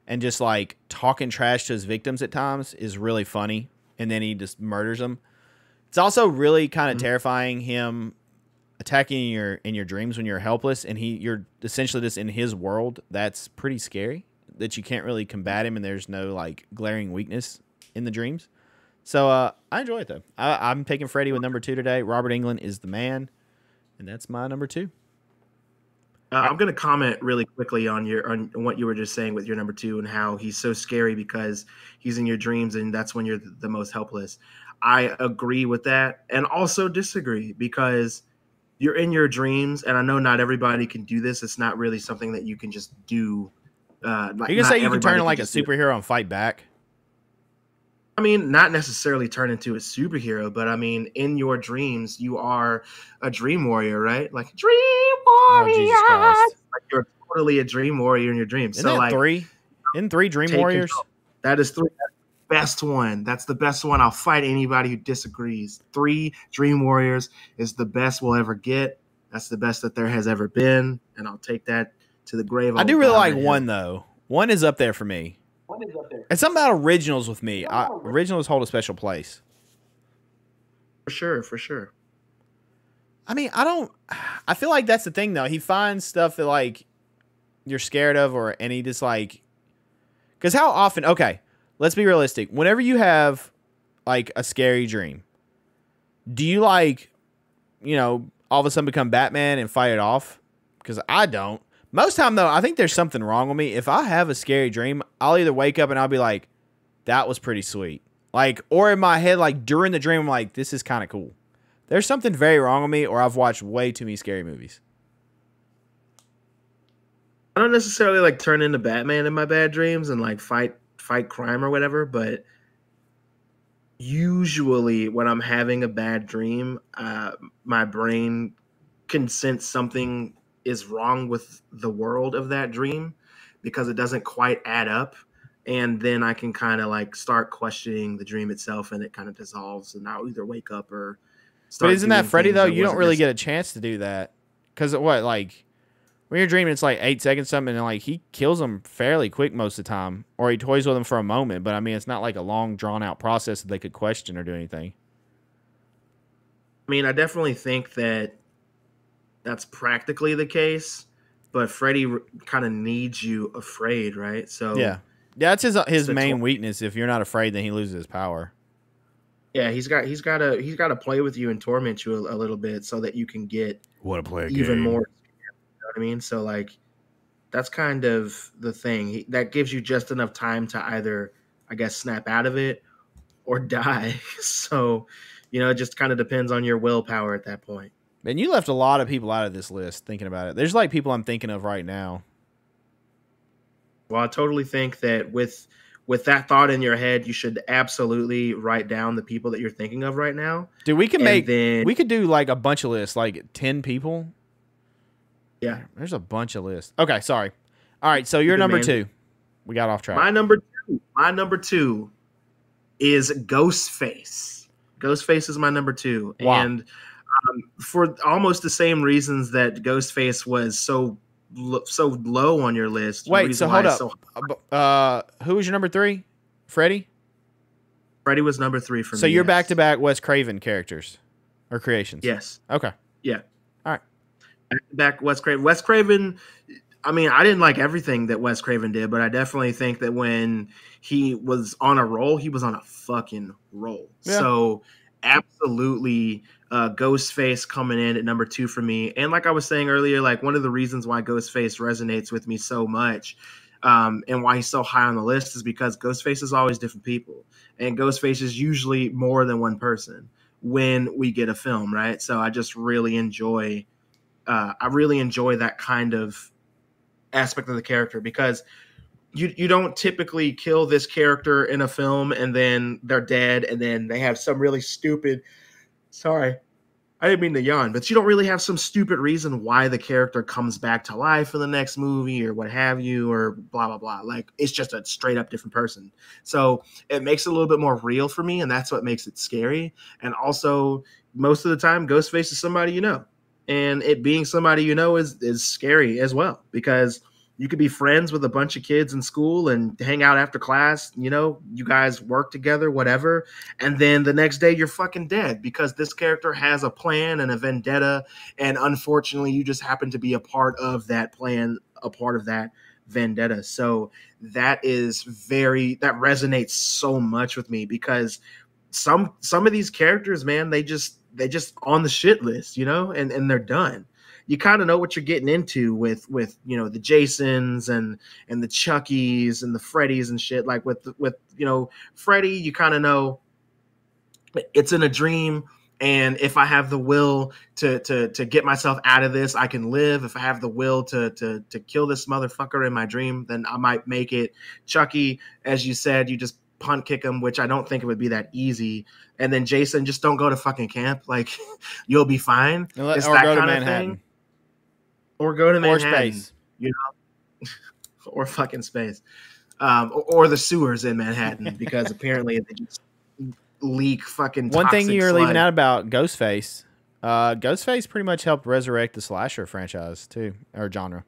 and just like talking trash to his victims at times is really funny, and then he just murders them. It's also really kind of terrifying, him attacking in your dreams when you're helpless, and you're essentially just in his world. That's pretty scary, that you can't really combat him, and there's no like glaring weakness in the dreams. So I enjoy it though. I'm taking Freddy with number 2 today. Robert Englund is the man, and that's my number 2. I'm going to comment really quickly on what you were just saying with your number 2 and how he's so scary because he's in your dreams and that's when you're the most helpless. I agree with that and also disagree because you're in your dreams, and I know not everybody can do this. It's not really something that you can just do. Like, you can say you can turn into like a superhero and fight back. I mean, not necessarily turn into a superhero, but I mean, in your dreams, you are a dream warrior, right? Like dream warrior. Oh, Jesus Christ. Like you're totally a dream warrior in your dreams. Isn't so that like 3? In 3 Dream Warriors? Control. That is 3. Best one. That's the best one. I'll fight anybody who disagrees. 3 Dream Warriors is the best we'll ever get. That's the best that there has ever been, and I'll take that to the grave. I do really like 1 though. 1 is up there for me. 1 is up there. It's something about originals with me. Originals hold a special place. For sure. I mean, I feel like that's the thing though. He finds stuff that like you're scared of, and he just like, because how often? Okay. Let's be realistic. Whenever you have like a scary dream, do you like, all of a sudden become Batman and fight it off? Because I don't. Most time though, I think there's something wrong with me. If I have a scary dream, I'll either wake up and I'll be like, that was pretty sweet. Like, or in my head, like during the dream, I'm like, this is kind of cool. There's something very wrong with me, or I've watched way too many scary movies. I don't necessarily like turn into Batman in my bad dreams and like fight crime or whatever, but usually when I'm having a bad dream, my brain can sense something is wrong with the world of that dream because it doesn't quite add up, and then I can kind of like start questioning the dream itself, and it kind of dissolves, and I'll either wake up or start. But isn't that Freddy though? You don't really get a chance to do that because what, like, when you're dreaming, it's like 8 seconds something, and like he kills them fairly quick most of the time, or he toys with them for a moment. But I mean, it's not like a long, drawn out process that they could question or do anything. I mean, I definitely think that that's practically the case, but Freddy kind of needs you afraid, right? So yeah, that's his main weakness. If you're not afraid, then he loses his power. Yeah, he's got to play with you and torment you a little bit so that you can get even more. I mean, so like that's kind of the thing that gives you just enough time to either, I guess, snap out of it or die. So, it just kind of depends on your willpower at that point. And you left a lot of people out of this list thinking about it. There's like people I'm thinking of right now. Well, I totally think that with that thought in your head, you should absolutely write down the people that you're thinking of right now. Dude, we could do like a bunch of lists, like 10 people. Yeah. There's a bunch of lists. Okay, sorry. All right, so you're number 2. We got off track. My number two is Ghostface. Ghostface is my number 2. Wow. And for almost the same reasons that Ghostface was so low on your list. Wait, so hold up. Who was your number 3? Freddy? Freddy was number 3 for me. So you're back-to-back Wes Craven characters or creations? Yes. Okay. Yeah. All right. Back Wes Craven. Wes Craven, I mean, I didn't like everything that Wes Craven did, but I definitely think that when he was on a roll, he was on a fucking roll. Yeah. So absolutely Ghostface coming in at number 2 for me. And like I was saying earlier, like one of the reasons why Ghostface resonates with me so much and why he's so high on the list is because Ghostface is always different people. And Ghostface is usually more than one person when we get a film, right? So I just really enjoy that kind of aspect of the character because you don't typically kill this character in a film and then they're dead and then they have some really stupid I didn't mean to yawn, but you don't really have some stupid reason why the character comes back to life in the next movie or what have you, or blah, blah, blah. Like, it's just a straight up different person. So it makes it a little bit more real for me, and that's what makes it scary. And also, most of the time, Ghostface is somebody you know. And it being somebody you know is scary as well, because you could be friends with a bunch of kids in school and hang out after class, you know, you guys work together, whatever. And then the next day you're fucking dead because this character has a plan and a vendetta. And unfortunately, you just happen to be a part of that plan, a part of that vendetta. So that resonates so much with me, because some of these characters, man, they just on the shit list, you know, and they're done. You kind of know what you're getting into with you know, the Jasons and the Chuckies and the Freddys and shit. Like with you know, Freddy, you kind of know it's in a dream, and if I have the will to get myself out of this, I can live. If I have the will to kill this motherfucker in my dream, then I might make it. Chucky, as you said, you just punt kick him, which I don't think it would be that easy. And then Jason, just don't go to fucking camp. Like, you'll be fine. It's that go to Manhattan. Or go to Manhattan. Or space. You know? Or fucking space. Or the sewers in Manhattan, because apparently they just leak fucking toxic One thing you're sludge. leaving out about Ghostface. Ghostface pretty much helped resurrect the slasher franchise too, or genre.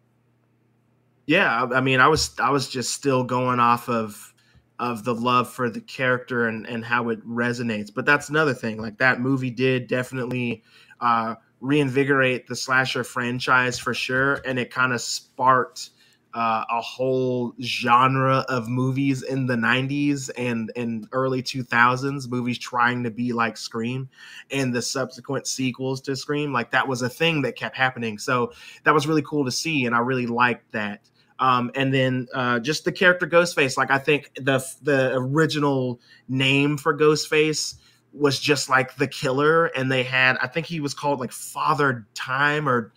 Yeah, I mean, I was just still going off of the love for the character and how it resonates. But that's another thing. Like, that movie did definitely reinvigorate the slasher franchise for sure, and it kind of sparked a whole genre of movies in the 90s and early 2000s, movies trying to be like Scream, and the subsequent sequels to Scream. Like, that was a thing that kept happening. So that was really cool to see, and I really liked that. And then just the character Ghostface. Like, I think the original name for Ghostface was just like the killer, and they had, I think he was called like Father Time or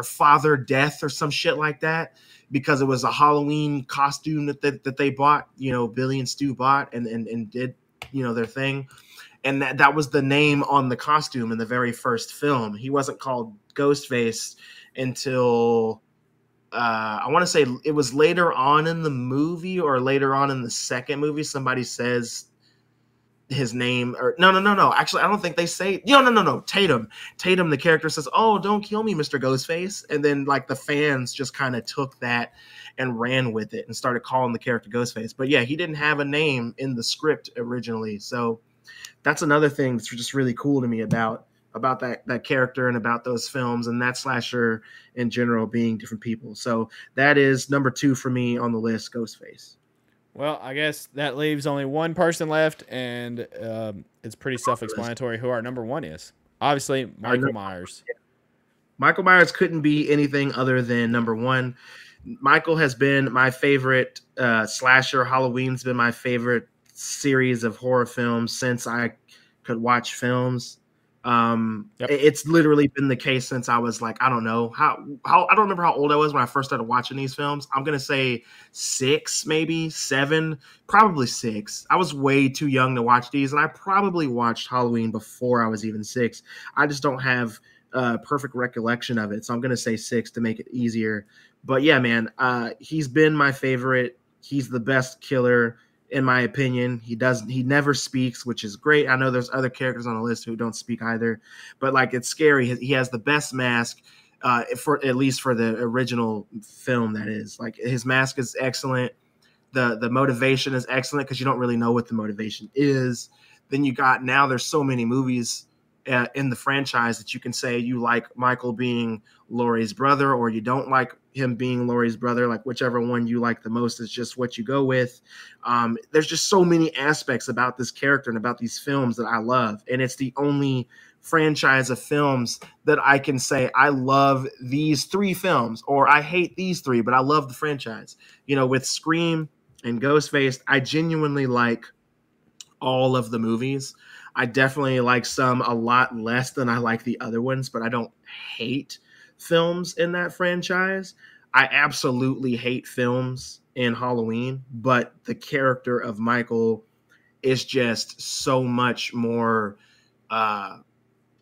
Father Death or some shit like that, because it was a Halloween costume that they bought, you know, Billy and Stu bought and did, you know, their thing. And that was the name on the costume in the very first film. He wasn't called Ghostface until I want to say it was later on in the movie, or later on in the second movie. Somebody says his name, or no. Actually, I don't think they say. No. Tatum, the character, says, "Oh, don't kill me, Mr. Ghostface." And then, like, the fans just kind of took that and ran with it and started calling the character Ghostface. But yeah, he didn't have a name in the script originally. So that's another thing that's just really cool to me about that character and about those films and that slasher in general being different people. So that is number 2 for me on the list, Ghostface. Well, I guess that leaves only one person left, and it's pretty self-explanatory who our number 1 is. Obviously, Michael Myers. Michael Myers couldn't be anything other than number 1. Michael has been my favorite slasher. Halloween's been my favorite series of horror films since I could watch films. It's literally been the case since I was like, I don't know how I don't remember how old I was when I first started watching these films. I'm gonna say 6, maybe 7, probably 6. I was way too young to watch these, and I probably watched Halloween before I was even 6. I just don't have a perfect recollection of it, so I'm gonna say 6 to make it easier. But yeah, man, he's been my favorite. He's the best killer, in my opinion. He never speaks, which is great. I know there's other characters on the list who don't speak either, but like, it's scary. He has the best mask, for at least for the original film. That is, like, his mask is excellent. The motivation is excellent, because you don't really know what the motivation is. Then now there's so many movies in the franchise that you can say you like Michael being Laurie's brother, or you don't like him being Laurie's brother. Like, whichever one you like the most is just what you go with. There's just so many aspects about this character and about these films that I love, and it's the only franchise of films that I can say I love these 3 films, or I hate these 3, but I love the franchise. You know, with Scream and Ghostface, I genuinely like all of the movies. I definitely like some a lot less than I like the other ones, but I don't hate films in that franchise. I absolutely hate films in Halloween, but the character of Michael is just so much more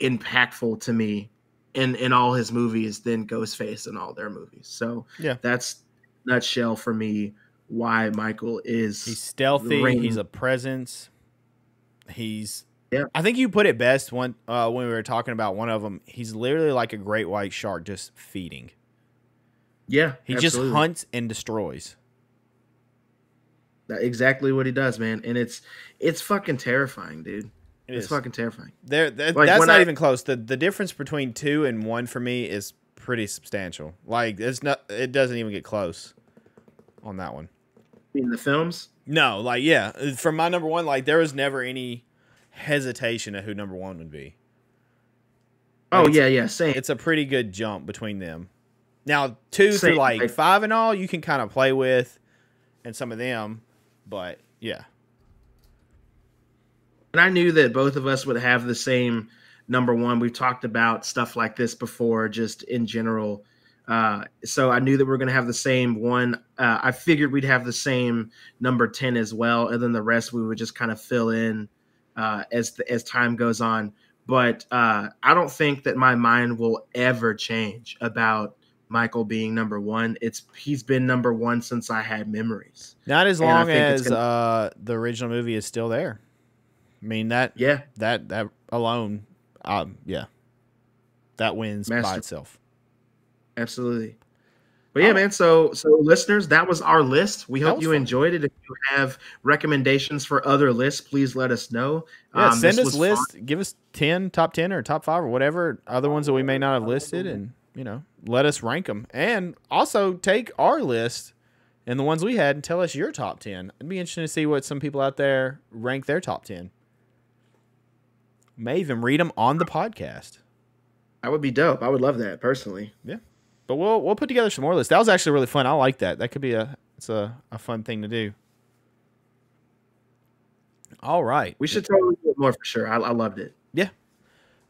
impactful to me in all his movies than Ghostface in all their movies. So Yeah. that's nutshell for me why Michael is He's stealthy. He's a presence. I think you put it best when we were talking about one of them. He's literally like a great white shark just feeding. Yeah, he absolutely. just hunts and destroys. That's exactly what he does, man. And it's fucking terrifying, dude. It's fucking terrifying. That's not even close. The difference between 2 and 1 for me is pretty substantial. Like it doesn't even get close on that one. In the films? No, like yeah. From my number 1, like there was never any hesitation of who number 1 would be. Like, yeah, same. It's a pretty good jump between them. Now 2 through like 5 and all, you can kind of play with, and some of them, but yeah. And I knew that both of us would have the same number 1. We've talked about stuff like this before, just in general. So I knew that we are going to have the same one. I figured we'd have the same number 10 as well, and then the rest we would just kind of fill in as time goes on. But I don't think that my mind will ever change about Michael being number 1. He's been number 1 since I had memories. Not as long as the original movie is still there. I mean that alone, that wins by itself. Absolutely. But yeah, man. So listeners, that was our list. We hope you enjoyed it. If you have recommendations for other lists, please let us know. Yeah, send us lists. Give us top 10 or top 5 or whatever other ones that we may not have listed, and let us rank them. And also take our list and the ones we had and tell us your top 10. It'd be interesting to see what some people out there rank their top 10. May even read them on the podcast. That would be dope. I would love that personally. Yeah, but we'll put together some more lists. That was actually really fun. I like that. That could be a fun thing to do. All right, we should totally do it more for sure. I loved it. Yeah.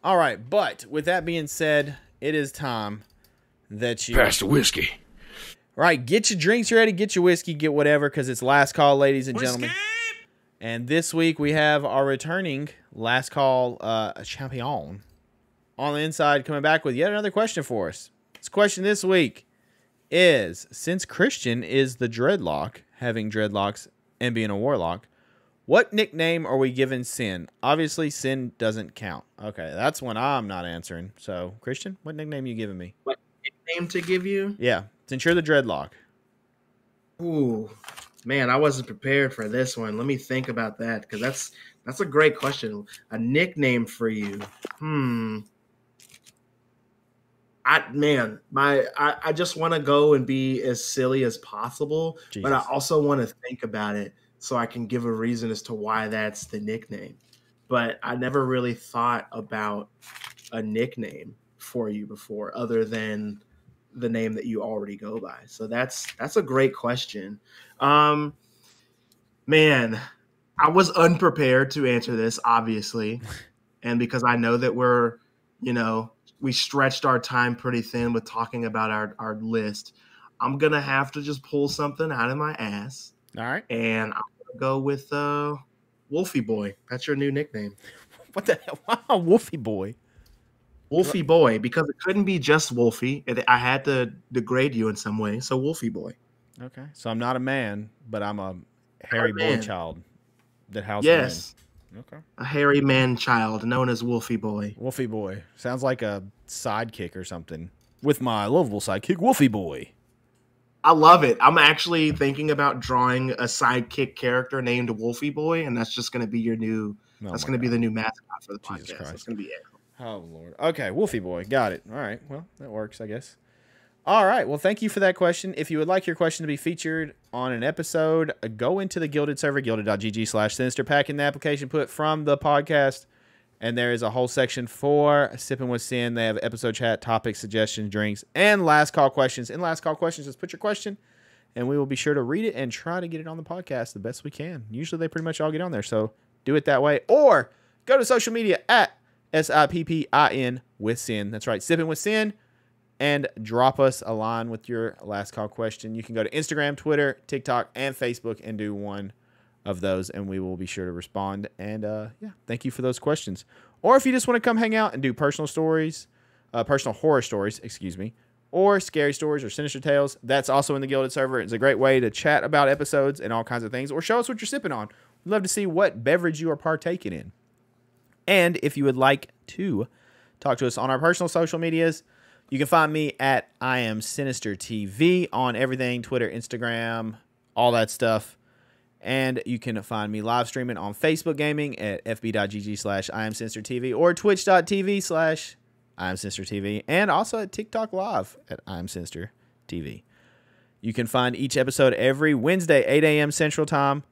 All right, but with that being said, it is time that you pass the whiskey. All right, get your drinks ready, get your whiskey, get whatever, because it's last call, ladies and gentlemen. And this week we have our returning last call champion on the inside coming back with yet another question for us. This question this week is, since Christian is the dreadlock, having dreadlocks and being a warlock, what nickname are we giving Sin? Obviously, Sin doesn't count. Okay, that's one I'm not answering. So, Christian, what nickname are you giving me? What nickname to give you? Yeah, since you're the dreadlock. Ooh, man, I wasn't prepared for this one. Let me think about that, because that's a great question. A nickname for you. I just want to go and be as silly as possible, but I also want to think about it so I can give a reason as to why that's the nickname. But I never really thought about a nickname for you before, other than the name that you already go by. So that's a great question. Man, I was unprepared to answer this, obviously. And because I know that we stretched our time pretty thin with talking about our list, I'm going to have to just pull something out of my ass. All right. And I'm going to go with Wolfie Boy. That's your new nickname. What the hell? Wow, Wolfie Boy. Wolfie Boy, because it couldn't be just Wolfie. I had to degrade you in some way. So Wolfie Boy. Okay. So I'm not a man, but I'm a hairy boy child that houses men. Okay. A hairy man child known as Wolfie Boy. Wolfie Boy. Sounds like a sidekick or something. With my lovable sidekick, Wolfie Boy. I love it. I'm actually thinking about drawing a sidekick character named Wolfie Boy, and that's just going to be your new. That's going to be the new mascot for the podcast. That's going to be it. Oh Lord. Okay, Wolfie Boy. Got it. All right. Well, that works, I guess. All right. Well, thank you for that question. If you would like your question to be featured on an episode, go into the Gilded server, gilded.gg/Sinister, pack in the application, put from the podcast, and there is a whole section for Sippin With Sin. They have episode chat, topics, suggestions, drinks, and last call questions. In last call questions, just put your question, and we will be sure to read it and try to get it on the podcast the best we can. Usually they pretty much all get on there, so do it that way. Or go to social media at SIPPIN with Sin. That's right, Sippin With Sin. And drop us a line with your last call question. You can go to Instagram, Twitter, TikTok, and Facebook and do one of those, and we will be sure to respond. And yeah, thank you for those questions. Or if you just want to come hang out and do personal horror stories, excuse me, or scary stories or sinister tales, that's also in the Gilded server. It's a great way to chat about episodes and all kinds of things, or show us what you're sipping on. We'd love to see what beverage you are partaking in. And if you would like to talk to us on our personal social medias, you can find me at IamSinister TV on everything, Twitter, Instagram, all that stuff. And you can find me live streaming on Facebook Gaming at fb.gg/IamSinisterTV or twitch.tv/IamSinisterTV, and also at TikTok Live at IamSinisterTV. You can find each episode every Wednesday, 8 a.m. Central Time,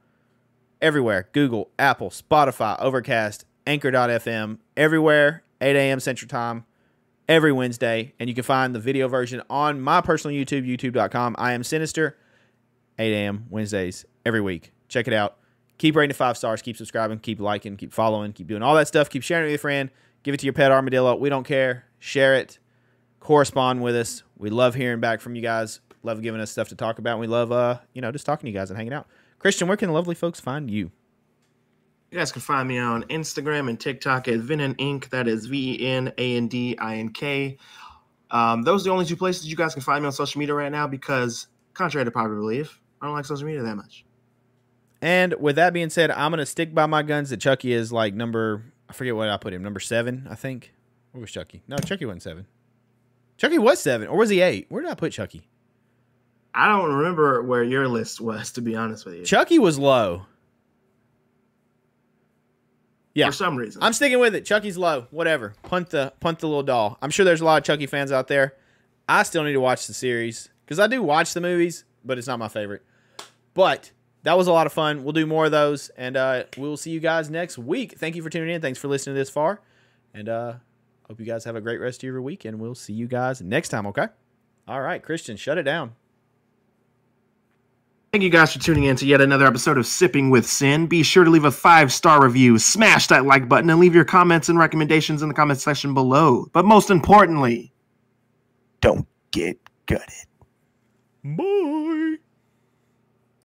everywhere. Google, Apple, Spotify, Overcast, Anchor.fm, everywhere, 8 a.m. Central Time, every Wednesday. And you can find the video version on my personal YouTube, youtube.com, IamSinister, 8 a.m. Wednesdays every week. Check it out. Keep rating 5 stars. Keep subscribing. Keep liking. Keep following. Keep doing all that stuff. Keep sharing it with your friend. Give it to your pet armadillo. We don't care. Share it. Correspond with us. We love hearing back from you guys. Love giving us stuff to talk about. We love, just talking to you guys and hanging out. Christian, where can the lovely folks find you? You guys can find me on Instagram and TikTok at Venin Inc. That is VENANDINK. Those are the only 2 places you guys can find me on social media right now because, contrary to popular belief, I don't like social media that much. And with that being said, I'm going to stick by my guns that Chucky is like I forget what I put him, number 7, I think. Where was Chucky? No, Chucky wasn't 7. Chucky was 7, or was he 8? Where did I put Chucky? I don't remember where your list was, to be honest with you. Chucky was low. Yeah. For some reason. I'm sticking with it. Chucky's low. Whatever. Punt the little doll. I'm sure there's a lot of Chucky fans out there. I still need to watch the series because I do watch the movies, but it's not my favorite. But that was a lot of fun. We'll do more of those, and we'll see you guys next week. Thank you for tuning in. Thanks for listening this far, and hope you guys have a great rest of your week, and we'll see you guys next time, okay? All right, Christian, shut it down. Thank you guys for tuning in to yet another episode of Sipping with Sin. Be sure to leave a 5-star review, smash that like button, and leave your comments and recommendations in the comment section below. But most importantly, don't get gutted. Bye.